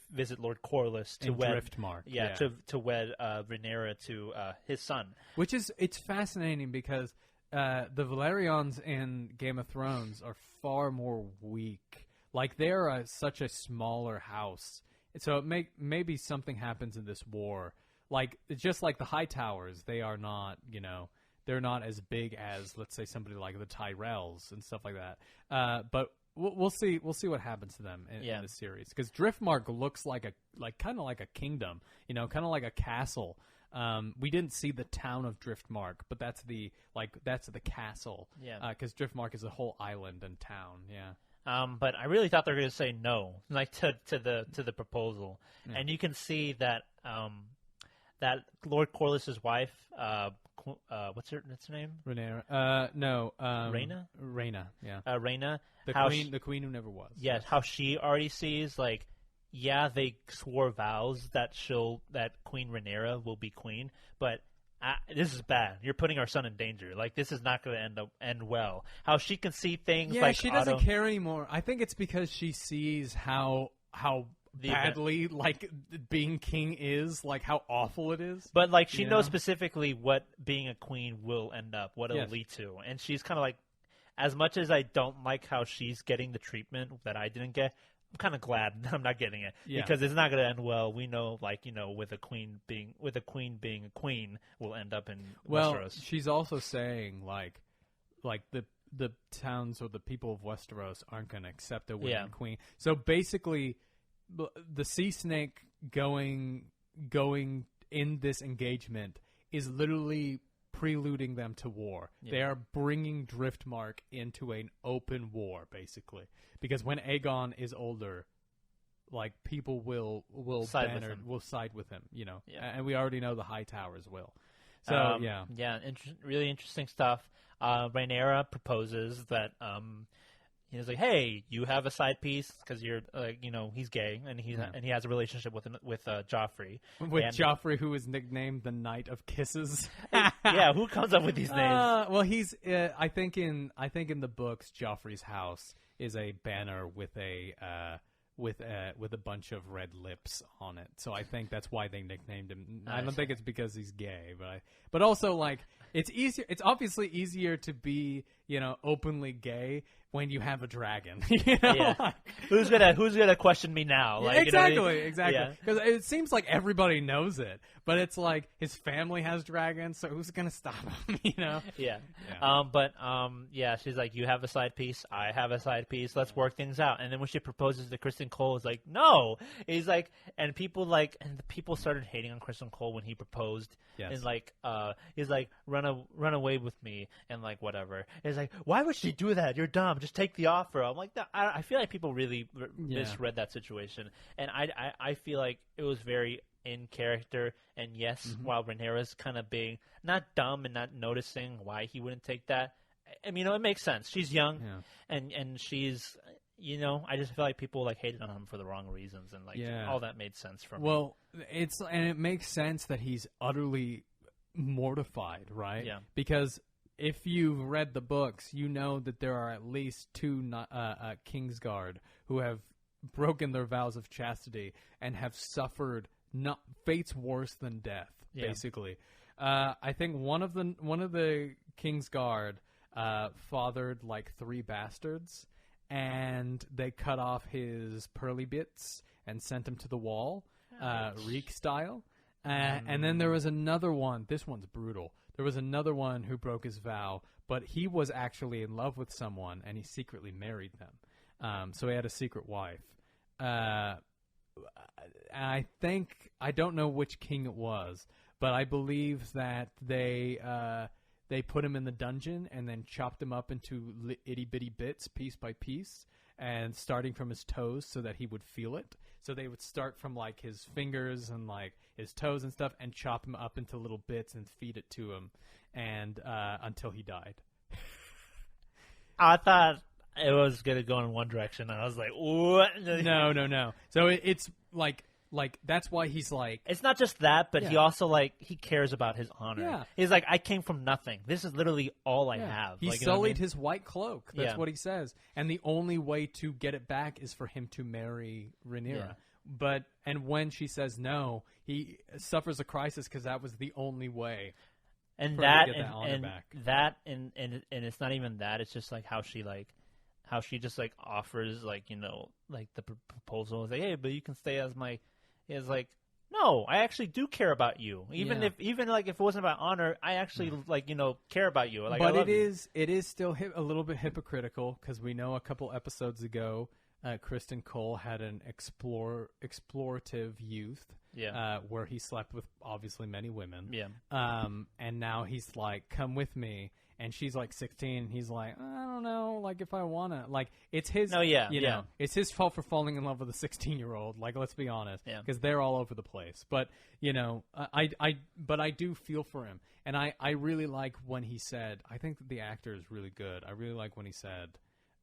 visit Lord Corlys to wed Driftmark. Yeah, to wed Rhaenyra to his son. Which is, it's fascinating because the Valerians in Game of Thrones are far more weak. Like, they're such a smaller house. So maybe something happens in this war. Like, just like the High Towers, they are not, they're not as big as, let's say, somebody like the Tyrells and stuff like that. But we'll see what happens to them in this series, because Driftmark looks like kind of like a kingdom, kind of like a castle. We didn't see the town of Driftmark, but that's the castle. Yeah. Because Driftmark is a whole island and town. Yeah. But I really thought they were going to say no, like to the proposal, and you can see that that Lord Corlys's wife, what's her name? Rhaenyra. No. Rhaena. Yeah. Rhaena. The queen who never was. Yes. How she already sees, like, they swore vows that Queen Rhaenyra will be queen, but this is bad. You're putting our son in danger. Like, this is not going to end well. How she can see things like she doesn't care anymore. I think it's because she sees how badly like being king is, like how awful it is. But like, she knows specifically what being a queen will end up, what it'll lead to, and she's kind of like, as much as I don't like how she's getting the treatment that I didn't get, I'm kind of glad I'm not getting it, because it's not going to end well. We know, like, with a queen being a queen, will end up in Westeros. She's also saying like the towns or the people of Westeros aren't going to accept a woman queen. So basically, the sea snake going in this engagement is literally preluding them to war. Yeah. They are bringing Driftmark into an open war, basically, because when Aegon is older, like, people will side with him, and we already know the High Towers will. So really interesting stuff. Rhaenyra proposes that he's like, hey, you have a side piece because you're, he's gay, and he has a relationship with Joffrey. Joffrey, who is nicknamed the Knight of Kisses. Yeah, who comes up with these names? Well, he's. I think in the books, Joffrey's house is a banner with a bunch of red lips on it. So I think that's why they nicknamed him. I don't think it's because he's gay, but also, like, It's easier. It's obviously easier to be, openly gay when you have a dragon. Yeah. Like, who's gonna question me now? Like, exactly. Yeah. Because it seems like everybody knows it, but it's like his family has dragons, so who's gonna stop him? Yeah. Yeah. She's like, you have a side piece, I have a side piece. Let's work things out. And then when she proposes to Kristen Cole, is like, no. He's like, and the people started hating on Kristen Cole when he proposed. Yes. And like, he's like, run away with me, and like whatever. It's like, why would she do that? You're dumb. Just take the offer. I'm like, I feel like people really misread that situation, and I feel like it was very in character. And yes, while Rhaenyra's kind of being not dumb and not noticing why he wouldn't take that, I mean, it makes sense. She's young, and she's, I just feel like people like hated on him for the wrong reasons, and like all that made sense for me. Well, it makes sense that he's utterly mortified, right? Yeah. Because if you've read the books, you know that there are at least 2 Kingsguard who have broken their vows of chastity and have suffered fates worse than death, basically. I think one of the Kingsguard fathered like 3 bastards, and they cut off his pearly bits and sent him to the wall, Reek style. And then there was another one. This one's brutal. There was another one who broke his vow, but he was actually in love with someone, and he secretly married them. So he had a secret wife. I don't know which king it was, but I believe that they put him in the dungeon and then chopped him up into itty-bitty bits, piece by piece, and starting from his toes so that he would feel it. So they would start from like his fingers and like his toes and stuff, and chop him up into little bits and feed it to him, and until he died. I thought it was gonna go in one direction, and I was like, "What?" No. So it's like that's why he's like. It's not just that, but he also he cares about his honor. Yeah. He's like, I came from nothing. This is literally all I have. He like, sullied his white cloak. That's Yeah. what he says. And the only way to get it back is for him to marry Rhaenyra. Yeah. And when she says no, he suffers a crisis because that was the only way. And for him that to get that honor and back. that and it's not even that. It's just like how she just like offers like the proposal. It's like, hey, but you can stay as my. It's like, no, I actually do care about you. Even if it wasn't about honor, I actually care about you. Like, but I love you. it is still a little bit hypocritical because we know a couple episodes ago, Kristen Cole had an explorative youth, where he slept with obviously many women, and now he's like, come with me. And she's like 16, and he's like, I don't know, like if I wanna, like it's his, it's his fault for falling in love with a 16-year-old. Like, let's be honest, because they're all over the place. But I do feel for him, and I really like when he said, I think that the actor is really good. I really like when he said,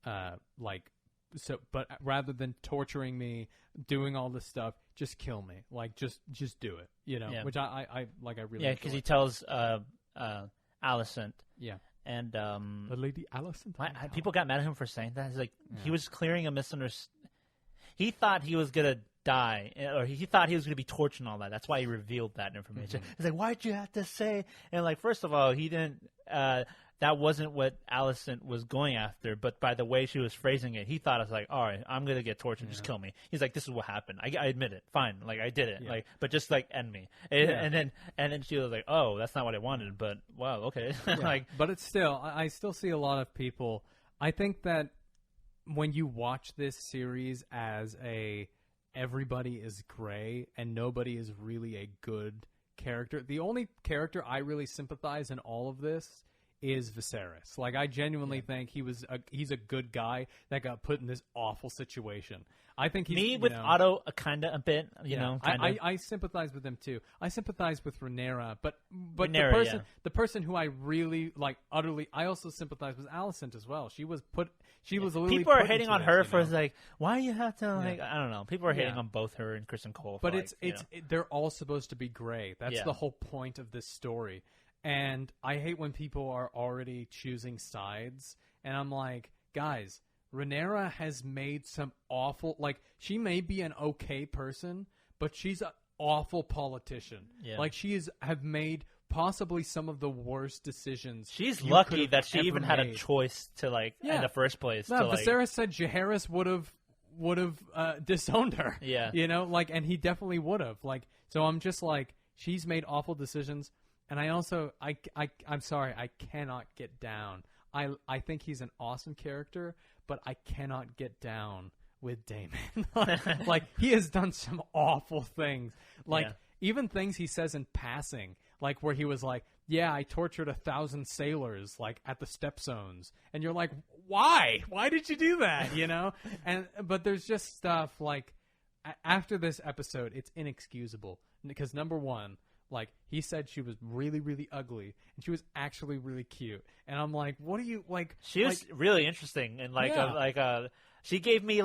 but rather than torturing me, doing all this stuff, just kill me, like just do it, which I really because he tells Alicent. Yeah. And the Lady Alicent. People got mad at him for saying that. He's like, he was clearing a misunderstanding. He thought he was gonna die, or he thought he was gonna be tortured and all that. That's why he revealed that information. He's like, why'd you have to say? And like, first of all, he didn't. That wasn't what Alicent was going after. But by the way she was phrasing it, he thought, I was like, all right, I'm gonna get tortured. Just kill me. He's like, this is what happened. I admit it. Fine. Like, I did it. Like, but just like end me. And then she was like, oh, that's not what I wanted. But wow, okay. Like, but it's still, I still see a lot of people. I think that when you watch this series as everybody is gray and nobody is really a good character. The only character I really sympathize in all of this is Viserys. Like, I genuinely think he's a good guy that got put in this awful situation. I think he's with Otto a bit, I sympathize with him too. I sympathize with Rhaenyra, but Rhaenyra, the person who I really utterly, I also sympathize with Alicent as well. She was a little. People are hating on her for like, why you have to like, I don't know. People are hating on both her and Kristen Cole. But they're all supposed to be gray. That's the whole point of this story. And I hate when people are already choosing sides. And I'm like, guys, Rhaenyra has made some awful, like, she may be an okay person, but she's an awful politician. Yeah. Like, have made possibly some of the worst decisions. She's you lucky could've that she even had a made. choice to in the first place. No, to, Viserys said Jaehaerys would have disowned her. Yeah. And he definitely would have. So I'm just she's made awful decisions, and I also I'm sorry, I cannot get down. I think he's an awesome character, but I cannot get down with Daemon. He has done some awful things. Even things he says in passing, where he was yeah, I tortured 1,000 sailors, at the step zones. And you're like, why? Why did you do that? But there's just stuff after this episode, it's inexcusable. Because number one, he said she was really, really ugly, and she was actually really cute. And I'm like, what do you, She was really interesting, and she gave me she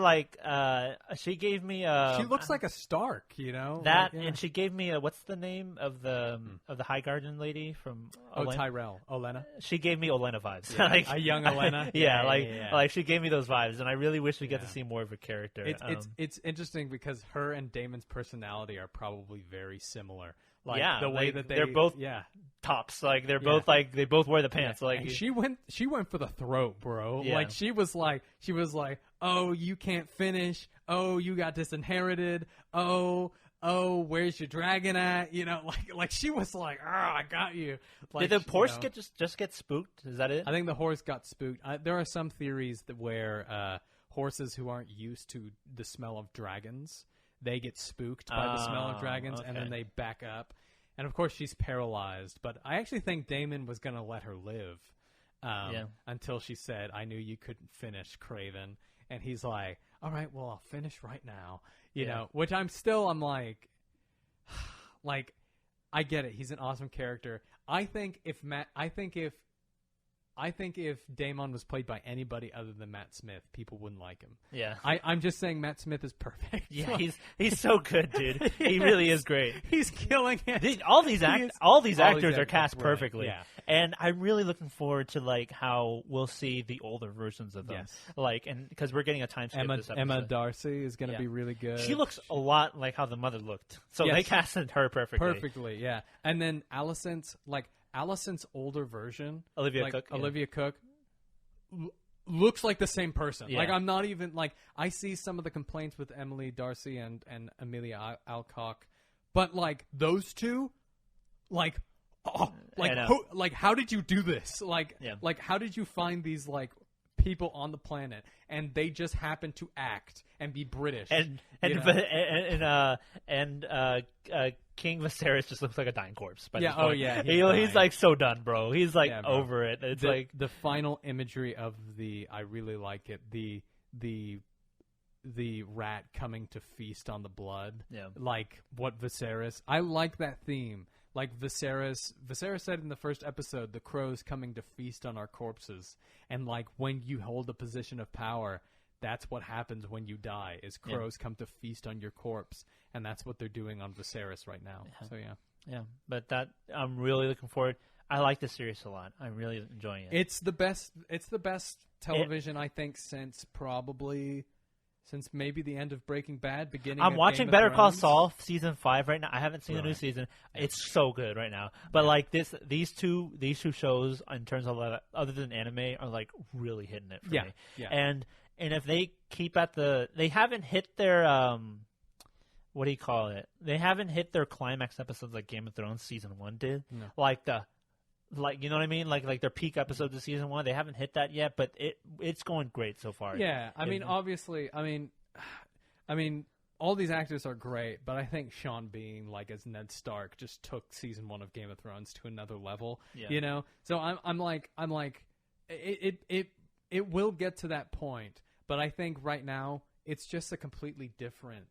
looks like a Stark, that, and she gave me what's the name of the High Garden lady from Tyrell, Olenna. She gave me Olenna vibes, a young Olenna. She gave me those vibes, and I really wish we get to see more of her character. It's interesting because her and Damon's personality are probably very similar. The way that they're both tops. They're both they both wear the pants. And she went for the throat, bro. Yeah. She was like, oh, you can't finish. Oh, you got disinherited. Oh, where's your dragon at? She was like, I got you. Did the horse just get spooked? Is that it? I think the horse got spooked. There are some theories where horses who aren't used to the smell of dragons, they get spooked by the smell of dragons, and then they back up. And, of course, she's paralyzed. But I actually think Daemon was going to let her live until she said, I knew you couldn't finish, Craven. And he's like, all right, well, I'll finish right now. You know, which I'm I get it. He's an awesome character. I think if Daemon was played by anybody other than Matt Smith, people wouldn't like him. Yeah. I'm just saying Matt Smith is perfect. Yeah, he's so good, dude. He really is great. He's killing it. All these actors are cast brilliant. perfectly. Yeah. And I'm really looking forward to how we'll see the older versions of them. Yes. And because we're getting a time skip this episode. Emma Darcy is going to be really good. She looks a lot like how the mother looked. So they casted her perfectly. Perfectly, yeah. And then Alicent's older version, Olivia Cook looks like the same person. Yeah. I'm not even I see some of the complaints with Emily Darcy and Amelia Alcock, but those two, how did you do this? How did you find these people on the planet and they just happen to act and be British? And King Viserys just looks like a dying corpse. By this point. He's so done, bro. He's over it. It's the final imagery of I really like it. The rat coming to feast on the blood. Yeah. What Viserys. I like that theme. Viserys said in the first episode, the crows coming to feast on our corpses. And when you hold a position of power, that's what happens when you die, is crows come to feast on your corpse. And that's what they're doing on Viserys right now. Yeah. So, yeah. Yeah, but I'm really looking forward. I like this series a lot. I'm really enjoying it. It's the best television, I think, since maybe the end of Breaking Bad, beginning I'm of watching Game of Better Call Thrones. Saul season 5 right now. I haven't seen the new season. It's so good right now. But these two shows in terms of other than anime are really hitting it for me. Yeah. And if they keep at they haven't hit their what do you call it? They haven't hit their climax episodes like Game of Thrones season 1 did. No. You know what I mean? Like their peak episodes of season 1, they haven't hit that yet, but it's going great so far. Yeah, I mean, obviously, all these actors are great, but I think Sean Bean, as Ned Stark, just took season 1 of Game of Thrones to another level. Yeah. You know, so I'm like, it will get to that point, but I think right now it's just a completely different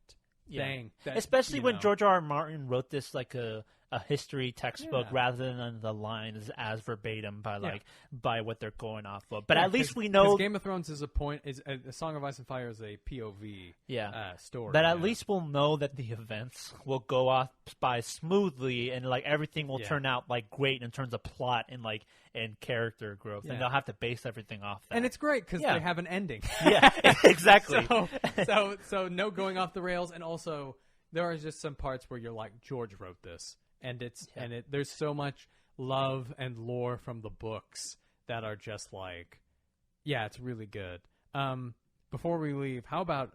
thing. Especially when George R. R. Martin wrote this a history textbook rather than the lines as verbatim by what they're going off of. But at least we know Game of Thrones is a Song of Ice and Fire is a POV story. But at least we'll know that the events will go off by smoothly and everything will turn out great in terms of plot and and character growth. And they'll have to base everything off that. And it's great because they have an ending. Yeah, exactly. so no going off the rails, and also there are just some parts where you're like, George wrote this. And there's so much love and lore from the books that are just like, yeah, it's really good. Before we leave, how about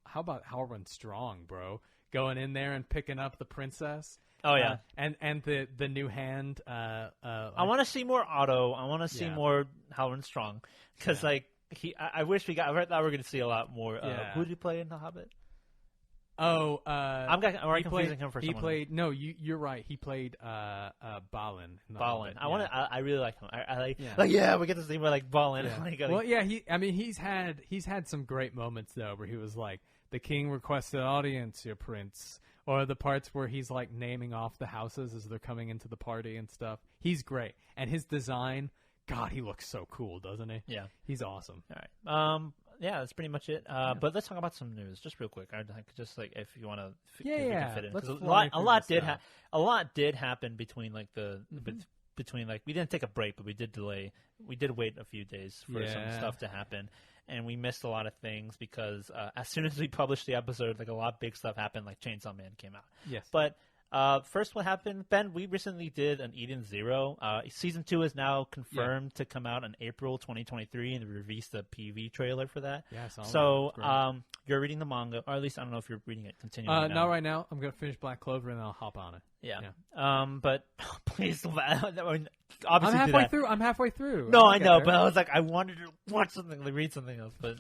Halvin Strong, bro? Going in there and picking up the princess. Oh yeah, and the new hand. I want to see more Otto. I want to see more Halvin Strong because I wish we got. I thought we were going to see a lot more. Who did he play in The Hobbit? Oh, I'm confusing him for someone. He played. No, you're right. He played Balin. Balin. Yeah. I really like him. I like. We get to see more like Balin. Yeah. Well, yeah. He's had some great moments though, where he was like, "The king requested audience, your prince," or the parts where he's like naming off the houses as they're coming into the party and stuff. He's great, and his design. God, he looks so cool, doesn't he? Yeah, he's awesome. All right. Yeah, that's pretty much it. But let's talk about some news, just real quick. I'd like just like if you want to, fit in. Let's a lot did happen between like between like we didn't take a break, but we did delay. We did wait a few days for some stuff to happen, and we missed a lot of things because as soon as we published the episode, like a lot of big stuff happened. Like Chainsaw Man came out. Yes, but. First, what happened, Ben? We recently did an Eden Zero. Season 2 is now confirmed to come out in April 2023, and we released a PV trailer for that. Yeah, so you're reading the manga, or at least I don't know if you're reading it continuing. Not right now. I'm gonna finish Black Clover and then I'll hop on it. Yeah. But please, obviously, I'm halfway through. No, I know, but I was like, I wanted to watch something, like, read something else, but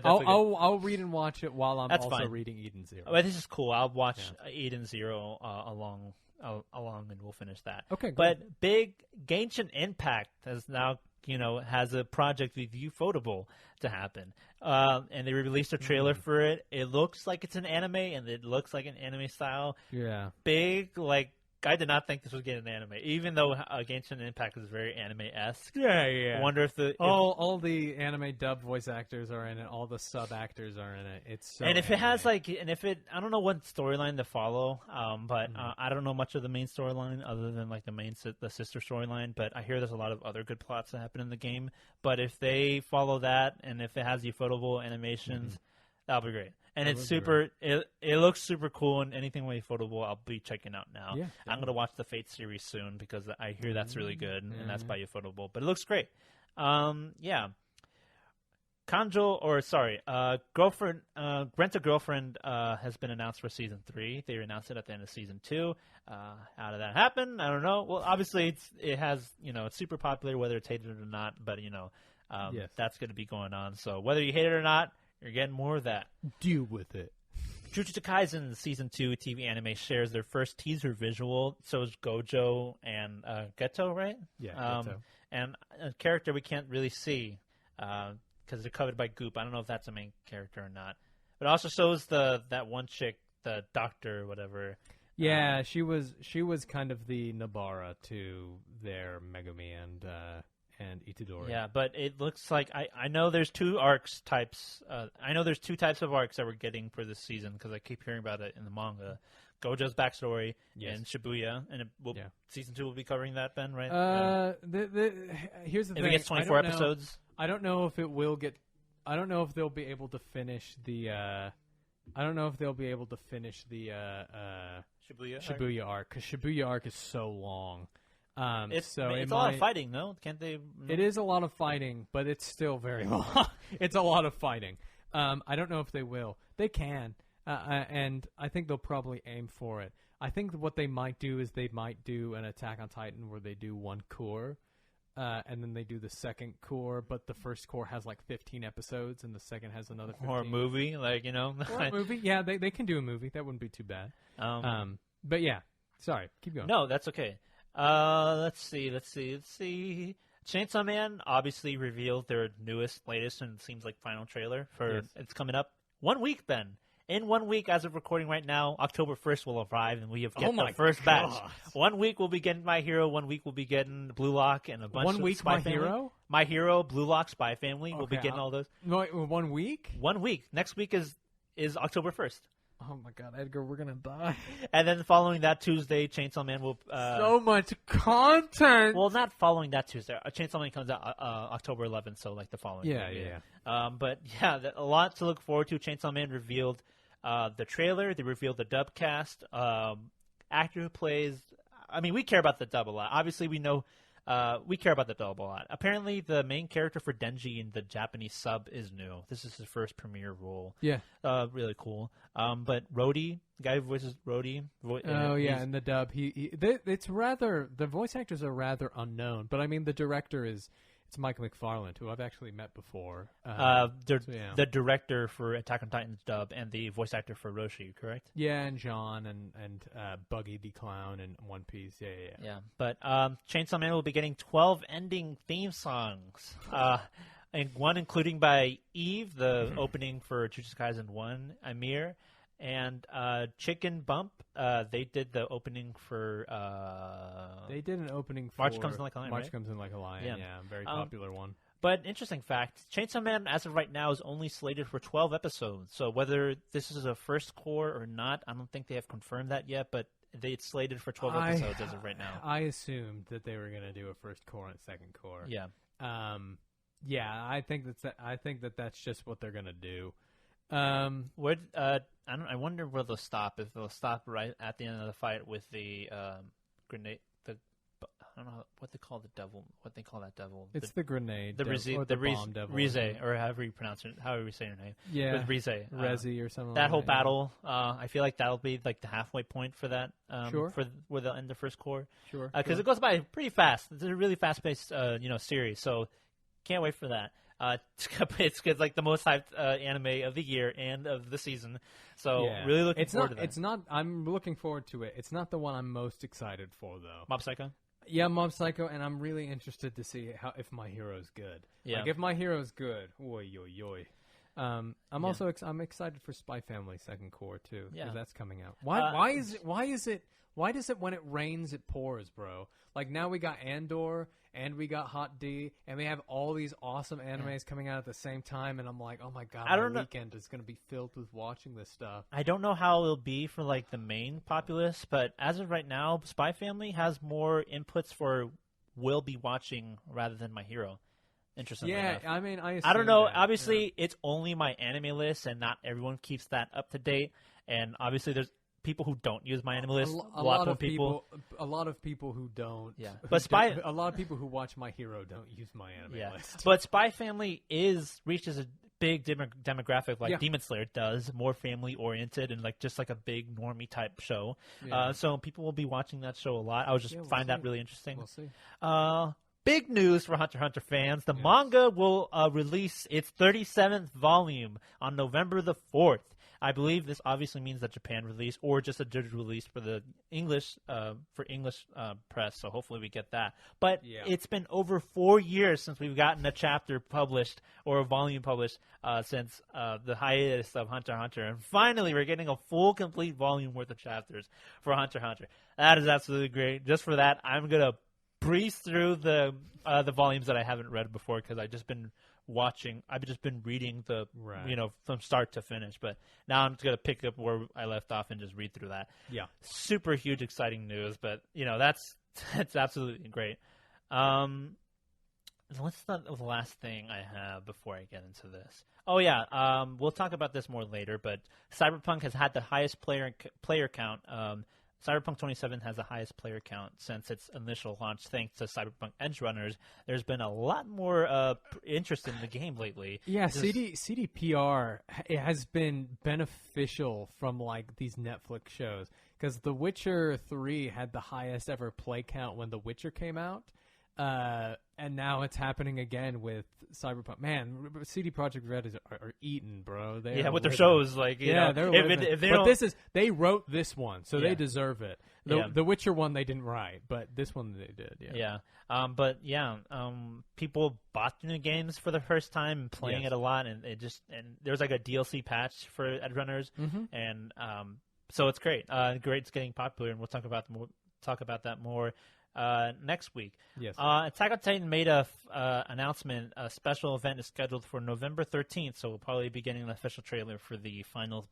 I'll read and watch it while I'm also fine. reading Eden Zero. But this is cool. I'll watch Eden Zero along, and we'll finish that. Okay, great. But big Genshin Impact has now, has a project with Ufotable to happen. And they released a trailer for it. It looks like it's an anime, and it looks like an anime style. Yeah. Big, like, I did not think this would get an anime, even though Genshin Impact is very anime-esque. Yeah. I wonder if all the anime dub voice actors are in it, all the sub actors are in it. It's so and if anime. it has I don't know what storyline to follow, but I don't know much of the main storyline other than like the sister storyline. But I hear there's a lot of other good plots that happen in the game. But if they follow that, and if it has Ufotable animations, that'll be great. And it's super. It looks super cool, and anything with Ufotable, I'll be checking out now. Yeah, I'm gonna watch the Fate series soon because I hear that's really good, and that's by Ufotable. But it looks great. Girlfriend, Rent a Girlfriend has been announced for season 3. They announced it at the end of season 2. How did that happen? I don't know. Well, obviously it's super popular, whether it's hated or not. But that's going to be going on. So whether you hate it or not, you're getting more of that. Deal with it. Jujutsu Kaisen Season 2 TV anime shares their first teaser visual. So is Gojo and Geto, right? Yeah, Geto. And a character we can't really see because they're covered by goop. I don't know if that's a main character or not. But it also shows that one chick, the doctor or whatever. Yeah, she was kind of the Nabara to their Megumi and Itadori. Yeah, but it looks like I know there's two types of arcs that we're getting for this season because I keep hearing about it in the manga. Gojo's backstory and Shibuya, and season 2 will be covering that, Ben, right? Here's the thing: if it gets 24 episodes, I don't know if it will get. I don't know if they'll be able to finish the. I don't know if they'll be able to finish the Shibuya arc because Shibuya arc is so long. It's a lot of fighting, no? Can't they? No? It is a lot of fighting, but it's still very long. It's a lot of fighting. I don't know if they will. They can, and I think they'll probably aim for it. I think what they might do is they might do an Attack on Titan where they do one core, and then they do the second core, but the first core has like 15 episodes, and the second has another 15. Or a movie, Or a movie, yeah, they can do a movie. That wouldn't be too bad. But yeah, sorry, keep going. No, that's okay. Let's see. Chainsaw Man obviously revealed their latest, and it seems like final trailer for it's coming up 1 week, Ben. In 1 week, as of recording right now, October 1st will arrive, and we have get the first batch. 1 week we'll be getting My Hero, 1 week we'll be getting Blue Lock, and a bunch 1 week Spy My Family. Hero? My Hero, Blue Lock, Spy Family. We'll be getting all those. No, 1 week? 1 week. Next week is October 1st. Oh my God, Edgar, we're gonna die. And then following that Tuesday, Chainsaw Man will... so much content! Well, not following that Tuesday. Chainsaw Man comes out October 11th, so like the following week. Yeah. But yeah, a lot to look forward to. Chainsaw Man revealed the trailer. They revealed the dub cast. Actor who plays... I mean, we care about the dub a lot. Obviously, we know we care about the dub a lot. Apparently, the main character for Denji in the Japanese sub is new. This is his first premiere role. Yeah. Really cool. But Rhodey, the guy who voices Rhodey. In the dub, it's rather, the voice actors are rather unknown. But I mean, the director it's Michael McFarland, who I've actually met before. The director for Attack on Titan's dub and the voice actor for Roshi, correct? Yeah, and John and Buggy the Clown and One Piece. Yeah. But Chainsaw Man will be getting 12 ending theme songs, and one including by Eve, the opening for Jujutsu Kaisen 1, Amir, and Chicken Bump. They did the opening for. They did an opening for March Comes in Like a Lion. March right? Comes in Like a Lion. Yeah, very popular one. But interesting fact: Chainsaw Man, as of right now, is only slated for 12 episodes. So whether this is a first core or not, I don't think they have confirmed that yet. But it's slated for 12 episodes as of right now. I assumed that they were going to do a first core and a second core. Yeah. I think that's just what they're going to do. I wonder where they'll stop. If they'll stop right at the end of the fight with the grenade. I don't know what they call the devil. What they call that devil? It's the grenade. The bomb devil. Rize, or however you pronounce it. However you say your name. Yeah. With Rize. Rezi or something. That whole battle. I feel like that'll be like the halfway point for that. Sure. For where they'll end the first core. Sure. Because it goes by pretty fast. It's a really fast-paced, series. So can't wait for that. It's like the most hyped anime of the year and of the season. So really looking forward to that. It's not. I'm looking forward to it. It's not the one I'm most excited for though. Mob Psycho. Yeah, Mob Psycho, and I'm really interested to see if My Hero's good. Yeah. Like if My Hero's good, I'm also I'm excited for Spy Family second core too, because that's coming out. Why does it when it rains it pours, bro? Like now we got Andor and we got Hot D and we have all these awesome animes coming out at the same time, and I'm like, oh my god, my weekend is gonna be filled with watching this stuff. I don't know how it'll be for like the main populace, but as of right now, Spy Family has more inputs for will be watching rather than My Hero. Interesting. Yeah, enough. I mean, I don't know. That, obviously, it's only my anime list, and not everyone keeps that up to date. And obviously, there's people who don't use my anime list. A lot of people who don't. Yeah, but a lot of people who watch My Hero don't use my anime list. But Spy Family reaches a big demographic like Demon Slayer does, more family oriented and like just like a big normie type show. Yeah. So people will be watching that show a lot. I was find that really interesting. We'll see. Big news for Hunter x Hunter fans. The manga will release its 37th volume on November the 4th. I believe this obviously means that Japan release or just a digital release for the English press. So hopefully we get that. But it's been over 4 years since we've gotten a chapter published or a volume published since the hiatus of Hunter x Hunter. And finally, we're getting a full, complete volume worth of chapters for Hunter x Hunter. That is absolutely great. Just for that, I'm going to breeze through the volumes that I haven't read before because I've just been reading from start to finish. But now I'm just gonna pick up where I left off and just read through that. Yeah, super huge, exciting news. But that's absolutely great. What's the last thing I have before I get into this? Oh yeah, we'll talk about this more later. But Cyberpunk has had the highest player count. Cyberpunk 2077 has the highest player count since its initial launch, thanks to Cyberpunk Edgerunners. There's been a lot more interest in the game lately. Yeah, CDPR has been beneficial from like these Netflix shows because The Witcher 3 had the highest ever play count when The Witcher came out. And now it's happening again with Cyberpunk. Man, CD Projekt Red are eating, bro. With their shows, like they're living. If they wrote this one, so they deserve it. The Witcher one they didn't write, but this one they did. People bought the new games for the first time and playing it a lot, and there's like a DLC patch for Edgerunners, and so it's great. It's getting popular, and we'll talk about that more. Next week. Yes. Attack on Titan made a announcement. A special event is scheduled for November 13th, so we'll probably be getting an official trailer for the final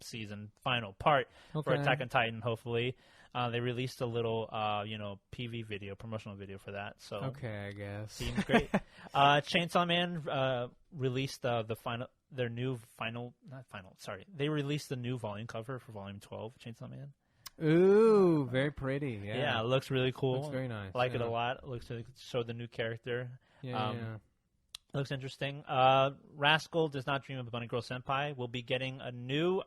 part for Attack on Titan, hopefully. They released a little, PV video, promotional video for that. So okay, I guess. Seems great. Chainsaw Man released They released the new volume cover for Volume 12 of Chainsaw Man. Ooh, very pretty. Yeah, Yeah, it looks really cool. Looks very nice. I like it yeah. a lot. It looks like it showed the new character. Yeah, Looks interesting. Rascal Does Not Dream of Bunny Girl Senpai will be getting a new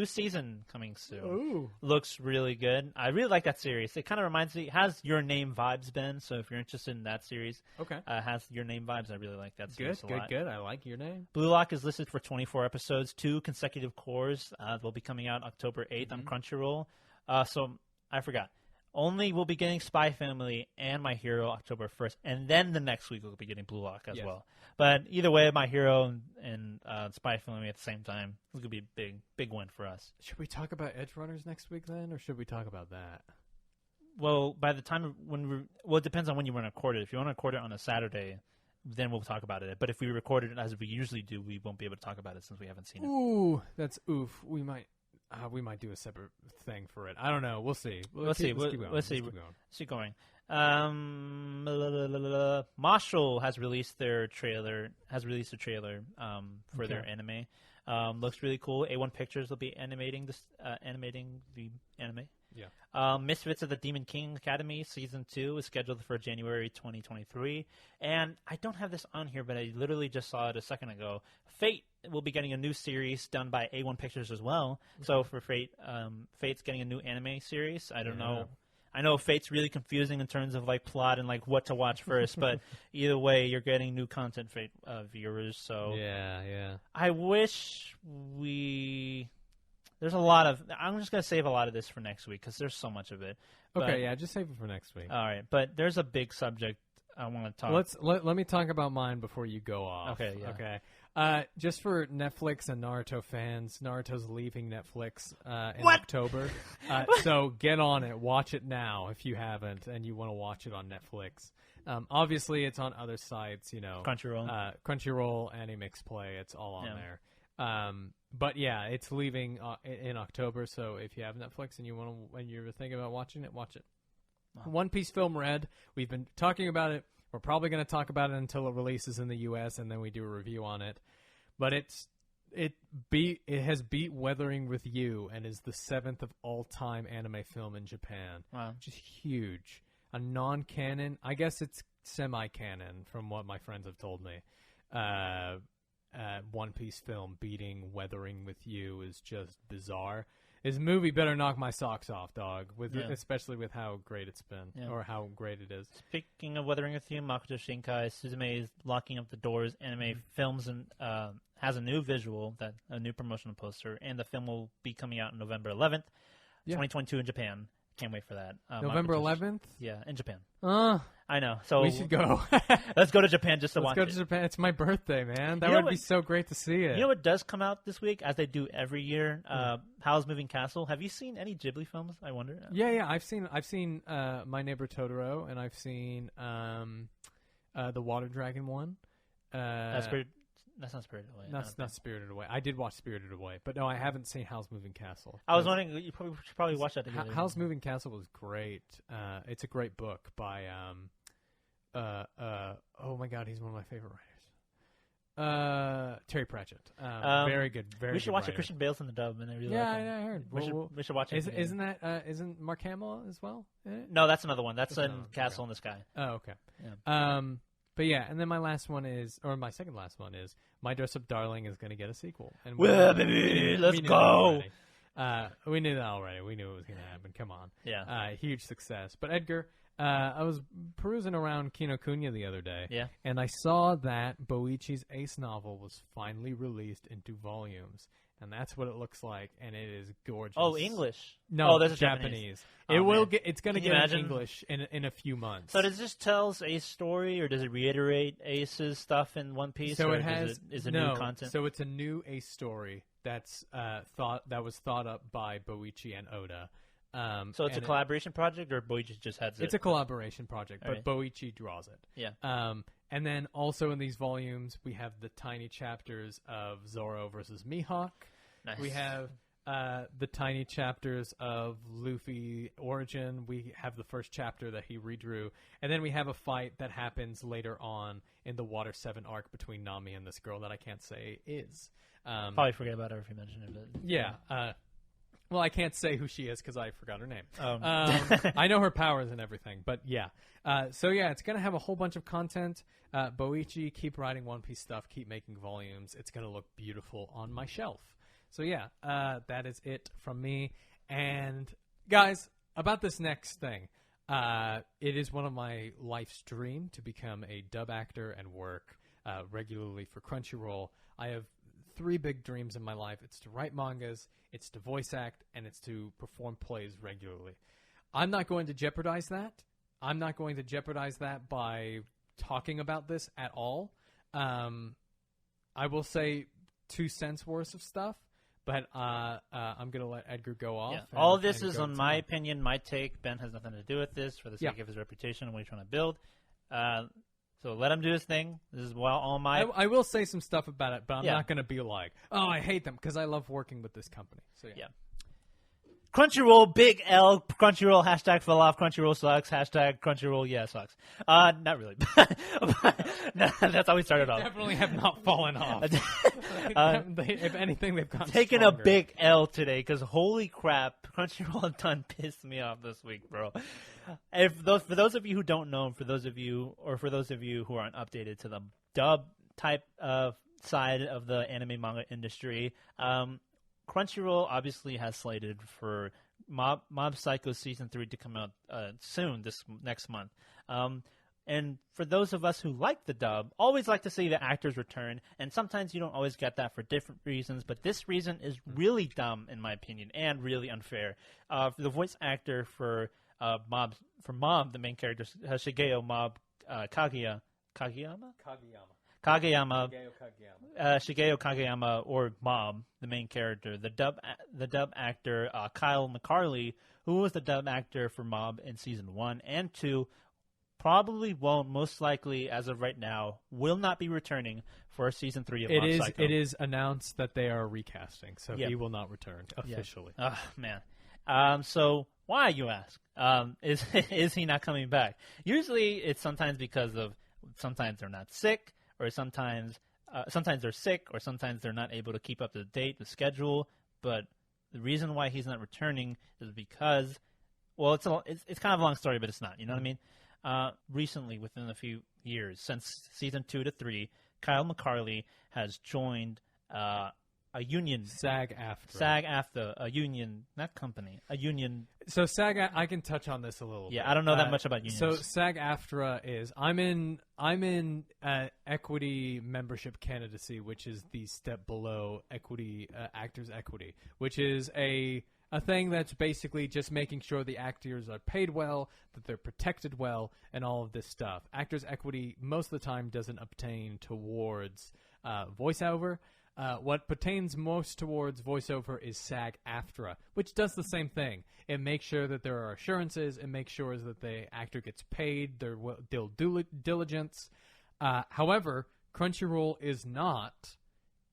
season coming soon. Ooh. Looks really good. I really like that series. It kind of reminds me, has Your Name vibes, Ben. So if you're interested in that series, Okay. has Your Name vibes. I really like that series a lot. Good. I like Your Name. Blue Lock is listed for 24 episodes, 2 consecutive cores. Will be coming out October 8th on Crunchyroll. So I forgot. Only will be getting Spy Family and My Hero October 1st, and then the next week we'll be getting Blue Lock as well. But either way, My Hero and Spy Family at the same time. It's going to be a big win for us. Should we talk about Edge Runners next week then, or should we talk about that? Well, by the time it depends on when you want to record it. If you want to record it on a Saturday, then we'll talk about it. But if we record it as we usually do, we won't be able to talk about it since we haven't seen it. Ooh, that's oof. We might do a separate thing for it. I don't know. We'll see. Let's see. Let's keep going. Marshall has released a trailer for their anime. Looks really cool. A1 Pictures will be animating the anime. Yeah. Misfits of the Demon King Academy Season 2 is scheduled for January 2023. And I don't have this on here, but I literally just saw it a second ago. Fate will be getting a new series done by A1 Pictures as well. So for Fate, Fate's getting a new anime series. I don't know. I know Fate's really confusing in terms of like plot and like what to watch first, but either way, you're getting new content, Fate viewers. So yeah. I wish there's a lot of. I'm just gonna save a lot of this for next week because there's so much of it. Okay, yeah, just save it for next week. All right, but there's a big subject I want to talk. Let me talk about mine before you go off. Okay, yeah. Okay. Just for Netflix and Naruto fans, Naruto's leaving Netflix in October. So get on it. Watch it now if you haven't and you want to watch it on Netflix. Obviously, it's on other sites, Crunchyroll. Crunchyroll, Animix Play. It's all on there. But yeah, it's leaving in October. So if you have Netflix and you're thinking about watching it, watch it. Wow. One Piece Film Red. We've been talking about it. We're probably going to talk about it until it releases in the U.S. and then we do a review on it. But it has beat Weathering with You and is the 7th of all time anime film in Japan. Wow, which is huge. A non-canon, I guess it's semi-canon from what my friends have told me. One Piece film beating Weathering with You is just bizarre. This movie better knock my socks off, dog. Especially with how great it's been, or how great it is. Speaking of Weathering with You, Makoto Shinkai Suzume is locking up the doors. Anime films and has a new a new promotional poster, and the film will be coming out on November 11th, 2022 in Japan. Can't wait for that. November 11th? Yeah, in Japan. I know. So we should go. Let's go to Japan just to watch it. Let's go to Japan. It's my birthday, man. That would be so great to see it. You know what does come out this week, as they do every year? Howl's Moving Castle. Have you seen any Ghibli films, I wonder? Yeah. I've seen My Neighbor Totoro, and I've seen the Water Dragon one. That's not Spirited Away. That's not Spirited Away. I did watch Spirited Away, but no, I haven't seen Howl's Moving Castle. I was wondering, you should probably watch that together. Howl's Moving Castle was great. It's a great book by, oh my God, he's one of my favorite writers. Terry Pratchett. Very good, very good. We should watch writer. it. Christian Bale's in the dub, and I really like it. Yeah, I heard. We should watch it. Isn't Mark Hamill as well? No, that's another one. That's in Castle in the Sky. Oh, okay. Yeah. But yeah, and then my second last one is My Dress Up Darling is going to get a sequel. And baby, let's go. We knew that already. We knew it was going to happen. Come on. Yeah. Huge success. But Edgar, I was perusing around Kinokuniya the other day. Yeah. And I saw that Boichi's Ace novel was finally released into volumes. And that's what it looks like, and it is gorgeous. Oh, English? No, there's Japanese. It's going to get English in a few months. So does this tell Ace story, or does it reiterate Ace's stuff in One Piece? So it has new content. So it's a new Ace story that was thought up by Boichi and Oda. So it's a collaboration project, or Boichi just has it? It's a collaboration project, but Boichi draws it. Yeah. And then also in these volumes, we have the tiny chapters of Zoro versus Mihawk. Nice. We have the tiny chapters of Luffy origin. We have the first chapter that he redrew. And then we have a fight that happens later on in the Water 7 arc between Nami and this girl that I can't say is. Probably forget about her if you mention it. But yeah. Well, I can't say who she is because I forgot her name. I I know her powers and everything, but yeah. So yeah, it's gonna have a whole bunch of content. Boichi, keep writing One Piece stuff, keep making volumes. It's gonna look beautiful on my shelf. So yeah, that is it from me. And guys, about this next thing, it is one of my life's dream to become a dub actor and work regularly for Crunchyroll. I have 3 big dreams in my life. It's to write mangas, it's to voice act, and it's to perform plays regularly. I'm not going to jeopardize that. I'm not going to jeopardize that by talking about this at all. I will say 2 cents worth of stuff, but I'm going to let Edgar go off. Yeah. All of this is, on my opinion, my take. Ben has nothing to do with this for the sake Yeah. of his reputation and what he's trying to build. So let him do his thing. This is all my... I will say some stuff about it, but I'm Yeah. not going to be like, oh, I hate them, because I love working with this company. So Yeah. Crunchyroll, big L. Crunchyroll, hashtag fell off. Crunchyroll sucks. Hashtag Crunchyroll, yeah, sucks. Not really. No, that's how we started off. Definitely have not fallen off. If anything, they've gotten Taking stronger. a big L today because holy crap, Crunchyroll done pissed me off this week, bro. For those of you who don't know, for those of you who aren't updated to the dub type of side of the anime manga industry, Crunchyroll obviously has slated for Mob Psycho Season 3 to come out soon, this next month. And for those of us who like the dub, always like to see the actors return, and sometimes you don't always get that for different reasons, but this reason is really dumb, in my opinion, and really unfair. The voice actor for Mob, the main character, Shigeo Mob Kageyama? Shigeo Kageyama, or Mob, the main character, the dub actor Kyle McCarley, who was the dub actor for Mob in season 1 and 2, probably won't, most likely as of right now, will not be returning for season 3 of Mob Psycho. It is announced that they are recasting, so Yep. he will not return officially. Oh man. So why, you ask? Is he not coming back? Usually it's sometimes because of sometimes they're not sick, or sometimes they're sick, or sometimes they're not able to keep up to date, the schedule. But the reason why he's not returning is because, well, it's kind of a long story, but it's not. You know what I mean? Recently, within a few years, since season 2 to 3, Kyle McCarley has joined a union. SAG-AFTRA, a union, not company, a union. So I can touch on this a little bit. Yeah, I don't know that much about unions. So SAG-AFTRA is, I'm in equity membership candidacy, which is the step below equity, actors equity, which is a thing that's basically just making sure the actors are paid well, that they're protected well, and all of this stuff. Actors equity most of the time doesn't obtain towards voiceover. What pertains most towards voiceover is SAG-AFTRA, which does the same thing. It makes sure that there are assurances. It makes sure that the actor gets paid, their due diligence. However, Crunchyroll is not,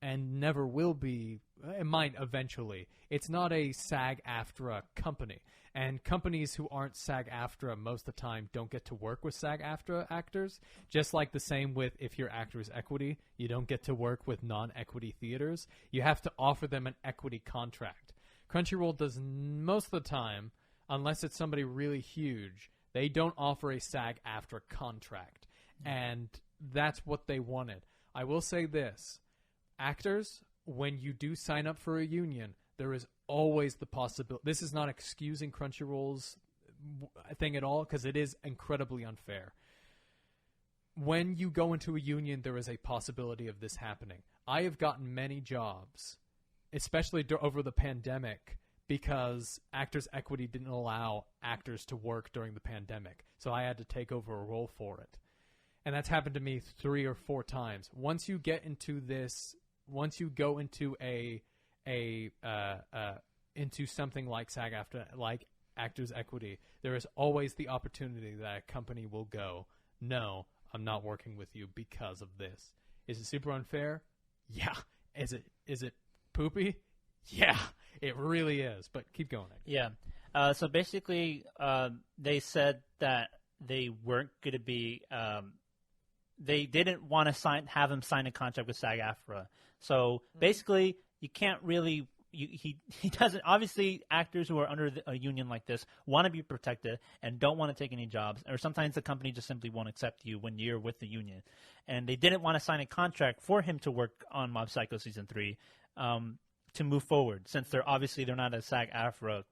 and never will be. It might eventually. It's not a SAG-AFTRA company. And companies who aren't SAG-AFTRA most of the time don't get to work with SAG-AFTRA actors. Just like the same with if you're Actors Equity, you don't get to work with non-equity theaters. You have to offer them an equity contract. Crunchyroll does most of the time, unless it's somebody really huge, they don't offer a SAG-AFTRA contract. And that's what they wanted. I will say this. Actors, when you do sign up for a union, there is always the possibility. This is not excusing Crunchyroll's thing at all, because it is incredibly unfair. When you go into a union, there is a possibility of this happening. I have gotten many jobs, especially over the pandemic, because Actors Equity didn't allow actors to work during the pandemic. So I had to take over a role for it. And that's happened to me 3 or 4 times. Once you get into this, once you go into into something like SAG-AFTRA, like Actors Equity, there is always the opportunity that a company will go, no, I'm not working with you because of this. Is it super unfair? Yeah. Is it poopy? Yeah, it really is. But keep going. Yeah. So basically, they said that they weren't going to be. They didn't want to have him sign a contract with SAG-AFTRA. So basically, you can't really he doesn't. Obviously, actors who are under a union like this want to be protected and don't want to take any jobs, or sometimes the company just simply won't accept you when you're with the union. And they didn't want to sign a contract for him to work on Mob Psycho season 3 to move forward, since they're not a SAG-AFTRA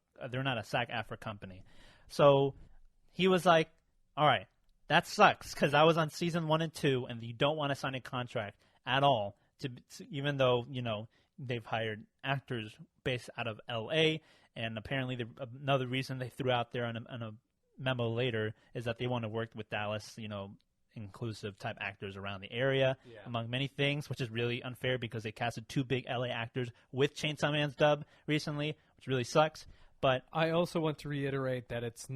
company. So he was like, "All right, that sucks because I was on season 1 and 2, and you don't want to sign a contract at all." Even though they've hired actors based out of L.A., and apparently another reason they threw out there on a memo later is that they want to work with Dallas, inclusive type actors around the area, among many things, which is really unfair because they casted 2 big L.A. actors with Chainsaw Man's dub recently, which really sucks. But I also want to reiterate that it's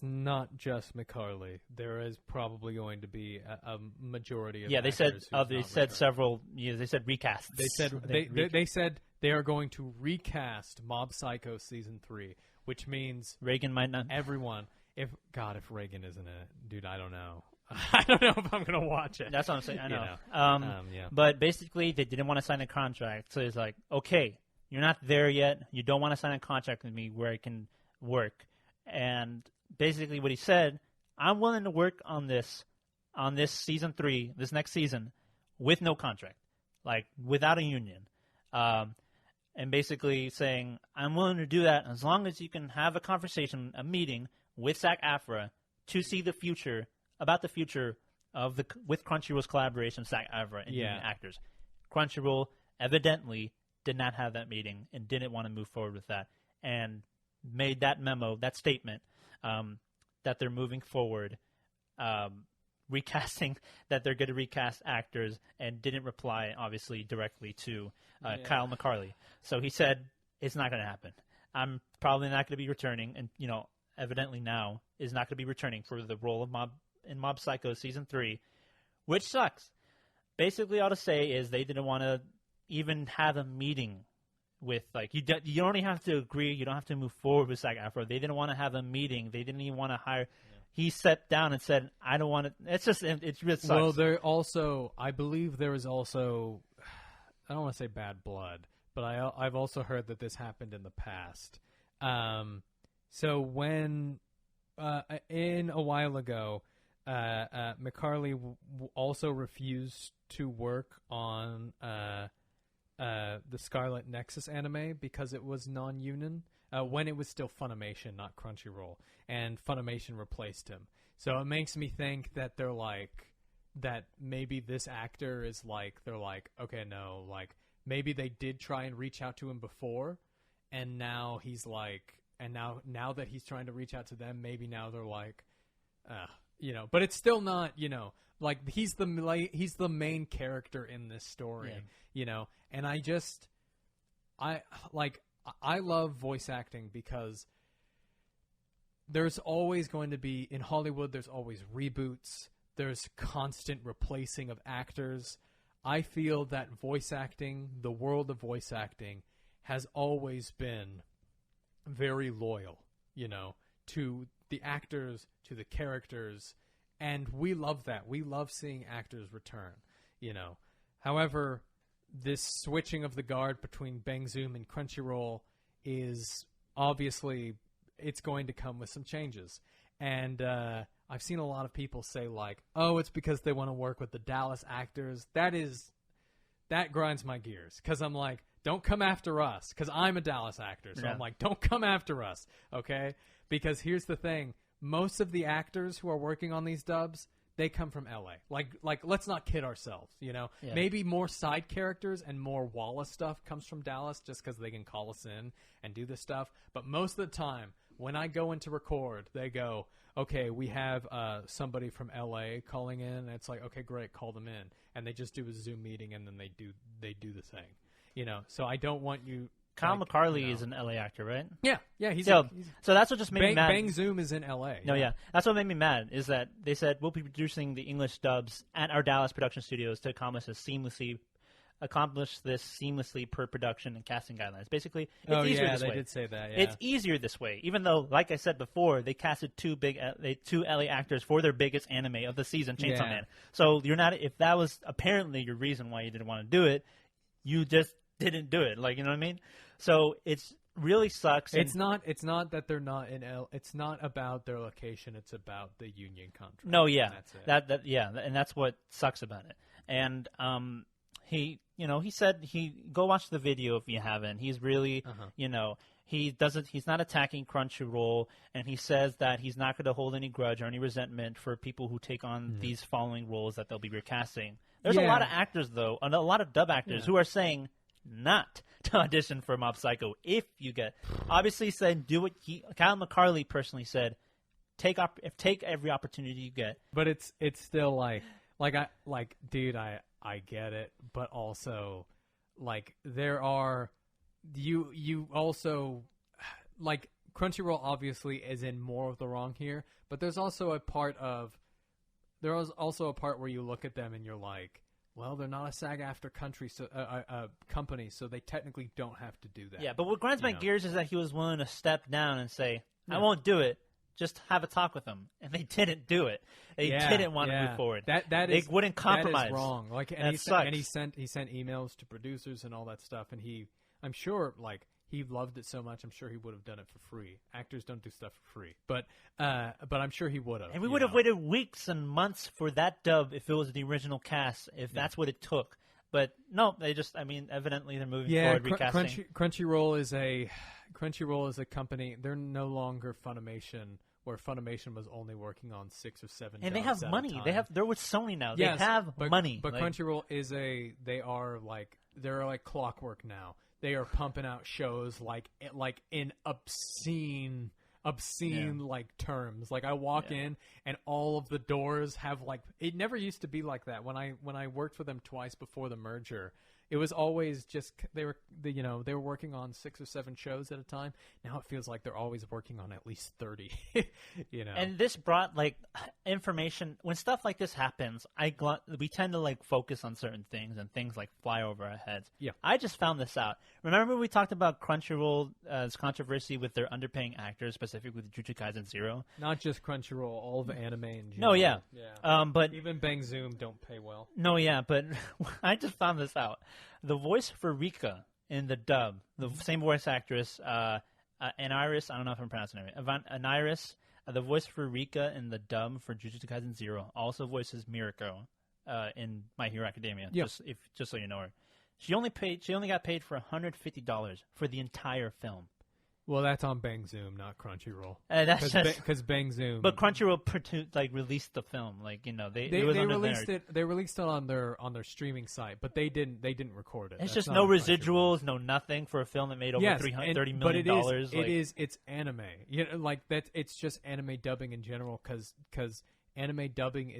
not just McCarley. There is probably going to be a majority of they said several. They said recasts. They said they are going to recast Mob Psycho season 3, which means Reagan might not. Everyone, if Reagan isn't in it, dude, I don't know. I don't know if I'm gonna watch it. That's what I'm saying. I know. But basically, they didn't want to sign a contract, so it's like, okay. You're not there yet. You don't want to sign a contract with me where I can work. And basically what he said, I'm willing to work on this season 3, this next season, with no contract, like without a union. And basically saying, I'm willing to do that as long as you can have a conversation, a meeting with SAG-AFTRA to see the future of with Crunchyroll's collaboration, SAG-AFTRA and union actors. Crunchyroll evidently did not have that meeting and didn't want to move forward with that, and made that memo, that statement, that they're moving forward, recasting, that they're going to recast actors, and didn't reply, obviously, directly to Kyle McCarley. So he said, it's not going to happen. I'm probably not going to be returning, and, evidently now is not going to be returning for the role of Mob Psycho Season 3, which sucks. Basically, all to say is they didn't want to even have a meeting with, you don't even have to agree. You don't have to move forward with SAG-AFTRA. They didn't want to have a meeting. They didn't even want to hire. Yeah. He sat down and said, I don't want to. It's really sucks. Well, I believe there is also, I don't want to say bad blood, but I've also heard that this happened in the past. So when, in a while ago, McCarley also refused to work on the Scarlet Nexus anime because it was non-union when it was still Funimation, not Crunchyroll, and Funimation replaced him. So it makes me think that they're like, that maybe this actor is like, they're like, okay, no, like maybe they did try and reach out to him before, and now he's like, and now that he's trying to reach out to them, maybe now they're like, but it's still not, like he's the main character in this story, and I love voice acting because there's always going to be, in Hollywood, there's always reboots, there's constant replacing of actors. I feel that voice acting, the world of voice acting, has always been very loyal, to the actors, to the characters, and we love that. We love seeing actors return, However, this switching of the guard between Bang Zoom and Crunchyroll is obviously, it's going to come with some changes. And I've seen a lot of people say like, oh, it's because they want to work with the Dallas actors. That grinds my gears, because I'm like, don't come after us, because I'm a Dallas actor. So I'm like, don't come after us, okay? Because here's the thing. Most of the actors who are working on these dubs, they come from LA. Like let's not kid ourselves, Yeah. Maybe more side characters and more Wallace stuff comes from Dallas just because they can call us in and do this stuff. But most of the time, when I go in to record, they go, okay, we have somebody from LA calling in. And it's like, okay, great, call them in. And they just do a Zoom meeting, and then they do the thing, So I don't want you... Kyle McCarley is an LA actor, right? Yeah, he's so that's what just made me mad. Bang Zoom is in LA. No, yeah. That's what made me mad, is that they said we'll be producing the English dubs at our Dallas production studios to accomplish this seamlessly per production and casting guidelines. Basically, it's easier this way. They did say that. Yeah. It's easier this way, even though, like I said before, they casted two LA actors for their biggest anime of the season, Chainsaw Man. So you're not, if that was apparently your reason why you didn't want to do it, you just didn't do it. Like, you know what I mean? So it's really sucks. It's not that they're not in it's not about their location. It's about the union contract. No, yeah, that's it. And that's what sucks about it. And he said go watch the video if you haven't. He's really, he's not attacking Crunchyroll, and he says that he's not going to hold any grudge or any resentment for people who take on these following roles that they'll be recasting. There's a lot of actors, though, and a lot of dub actors who are saying not to audition for Mob Psycho if you get. Obviously, said do what Kyle McCarley personally said. Take every opportunity you get. But it's still dude, I get it, but also like there are you also like Crunchyroll obviously is in more of the wrong here, but there's also a part where you look at them and you're like, well, they're not a SAG-AFTRA company, so they technically don't have to do that. Yeah, but what grinds my gears is that he was willing to step down and say, I won't do it. Just have a talk with them, and they didn't do it. They didn't want to move forward. They wouldn't compromise. That is wrong. Like, and he sent emails to producers and all that stuff, and I'm sure, like, he loved it so much. I'm sure he would have done it for free. Actors don't do stuff for free, but I'm sure he would have. And we would have waited weeks and months for that dub if it was the original cast, if that's what it took. But no, they just, evidently they're moving forward, recasting. Crunchyroll is a company. They're no longer Funimation, where Funimation was only working on 6 or 7 and jobs they have at money. a time. They're with Sony now. Yes, they have money. But Crunchyroll they're like clockwork now. They are pumping out shows like in obscene like terms. Like I walk in and all of the doors have like, it never used to be like that. When I worked for them twice before the merger, it was always just they were working on 6 or 7 shows at a time. Now it feels like they're always working on at least 30. And this brought like information when stuff like this happens. We tend to like focus on certain things and things like fly over our heads. Yeah, I just found this out. Remember we talked about Crunchyroll's controversy with their underpaying actors, specifically with Jujutsu Kaisen 0. Not just Crunchyroll, all of anime in general. No, yeah. But even Bang Zoom don't pay well. No, yeah, but I just found this out. The voice for Rika in the dub, the same voice actress, Aniris, I don't know if I'm pronouncing it right, Aniris, the voice for Rika in the dub for Jujutsu Kaisen 0, also voices Mirako in My Hero Academia, just so you know her. She only got paid for $150 for the entire film. Well, that's on Bang Zoom, not Crunchyroll. That's because Bang Zoom. But Crunchyroll released the film, they released it. They released it on their streaming site, but they didn't record it. It's just no residuals, no nothing for a film that made over $30 million. But it's anime. Like that. It's just anime dubbing in general, because anime dubbing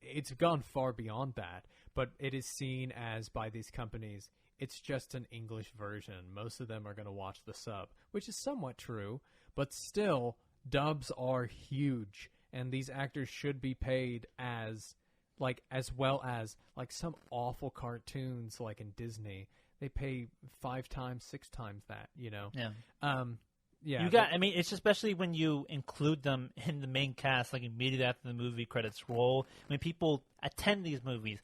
it's gone far beyond that. But it is seen as by these companies, it's just an English version. Most of them are going to watch the sub, which is somewhat true, but still, dubs are huge, and these actors should be paid as well as like some awful cartoons like in Disney. They pay 5 times, 6 times that, Yeah. Yeah. It's especially when you include them in the main cast, like immediately after the movie credits roll. When people attend these movies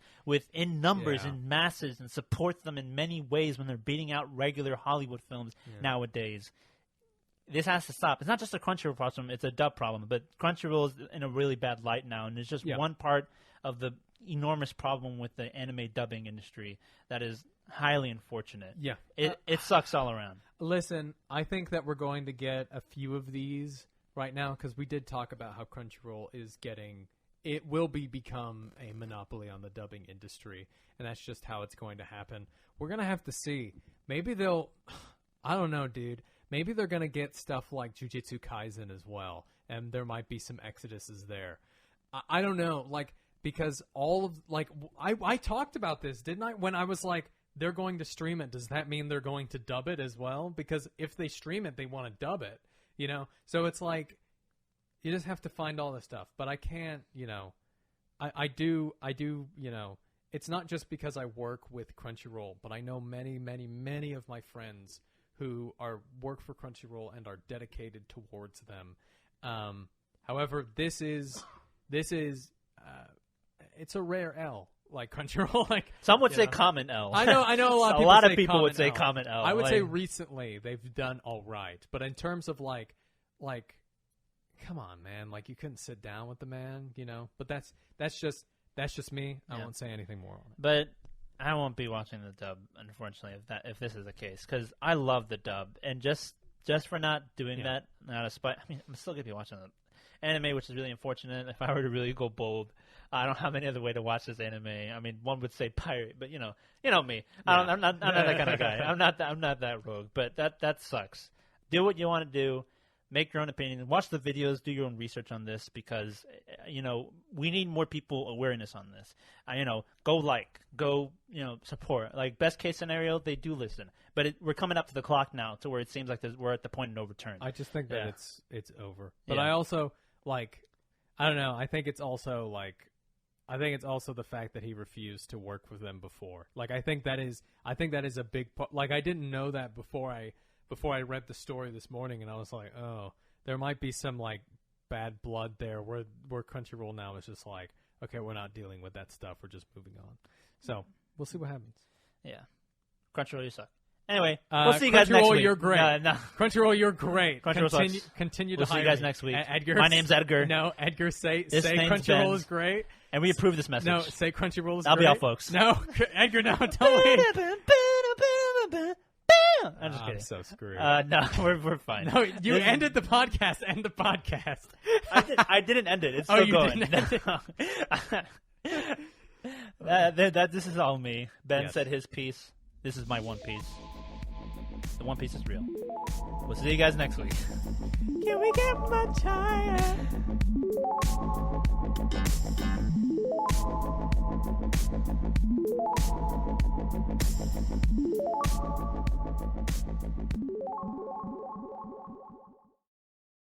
in numbers and masses and support them in many ways when they're beating out regular Hollywood films nowadays. This has to stop. It's not just a Crunchyroll problem, it's a dub problem. But Crunchyroll is in a really bad light now, and it's just one part of the enormous problem with the anime dubbing industry that is highly unfortunate. Yeah. It sucks all around. Listen, I think that we're going to get a few of these right now, because we did talk about how Crunchyroll will become a monopoly on the dubbing industry, and that's just how it's going to happen. We're going to have to see. Maybe I don't know, dude. Maybe they're going to get stuff like Jujutsu Kaisen as well, and there might be some exoduses there. I don't know, because I talked about this, didn't I? When I was like, they're going to stream it. Does that mean they're going to dub it as well? Because if they stream it, they want to dub it, So it's like, you just have to find all this stuff. But I can't, I do, it's not just because I work with Crunchyroll, but I know many, many, many of my friends who work for Crunchyroll and are dedicated towards them. However, this is it's a rare L. like Crunchyroll. Like some would say know. common L. I know a a lot of people lot say of people would say L. common L. I would say recently they've done all right, but in terms of like, come on, man, like you couldn't sit down with the man, you know. But that's just me. I won't say anything more on it. But I won't be watching the dub, unfortunately, if this is the case, because I love the dub, and just for not doing that, not a spite. I mean, I'm still gonna be watching the anime, which is really unfortunate. If I were to really go bold, I don't have any other way to watch this anime. I mean, one would say pirate, but you know me. Yeah. I'm not that kind of guy. I'm not that rogue. But that sucks. Do what you want to do. Make your own opinion. Watch the videos. Do your own research on this because, we need more people awareness on this. Go support. Like, best case scenario, they do listen. But we're coming up to the clock now to where it seems like we're at the point of no return. I just think that it's over. But I also, I don't know. I think it's also the fact that he refused to work with them before. Like, I think that is a big part. Like, I didn't know that before I read the story this morning, and I was like, oh, there might be some, like, bad blood there where Crunchyroll now is just like, okay, we're not dealing with that stuff. We're just moving on. So we'll see what happens. Yeah. Crunchyroll, you suck. Anyway, we'll see you guys next week. Crunchyroll, you're great. No. Continue We'll to see you guys next week. Edgar, my name's Edgar. No, Edgar, say name's Crunchyroll Ben. is great. And we approve this message. No, say Crunchyroll is That'll great. be all, folks. No, Edgar, no, don't leave. I'm just kidding. I'm so screwed. No, we're fine. No, you ended the podcast. End the podcast. I didn't end it. It's still going. Didn't end it. This is all me. Ben Yes. said his piece. This is my One Piece. The One Piece is real. We'll see you guys next week. Can we get much higher?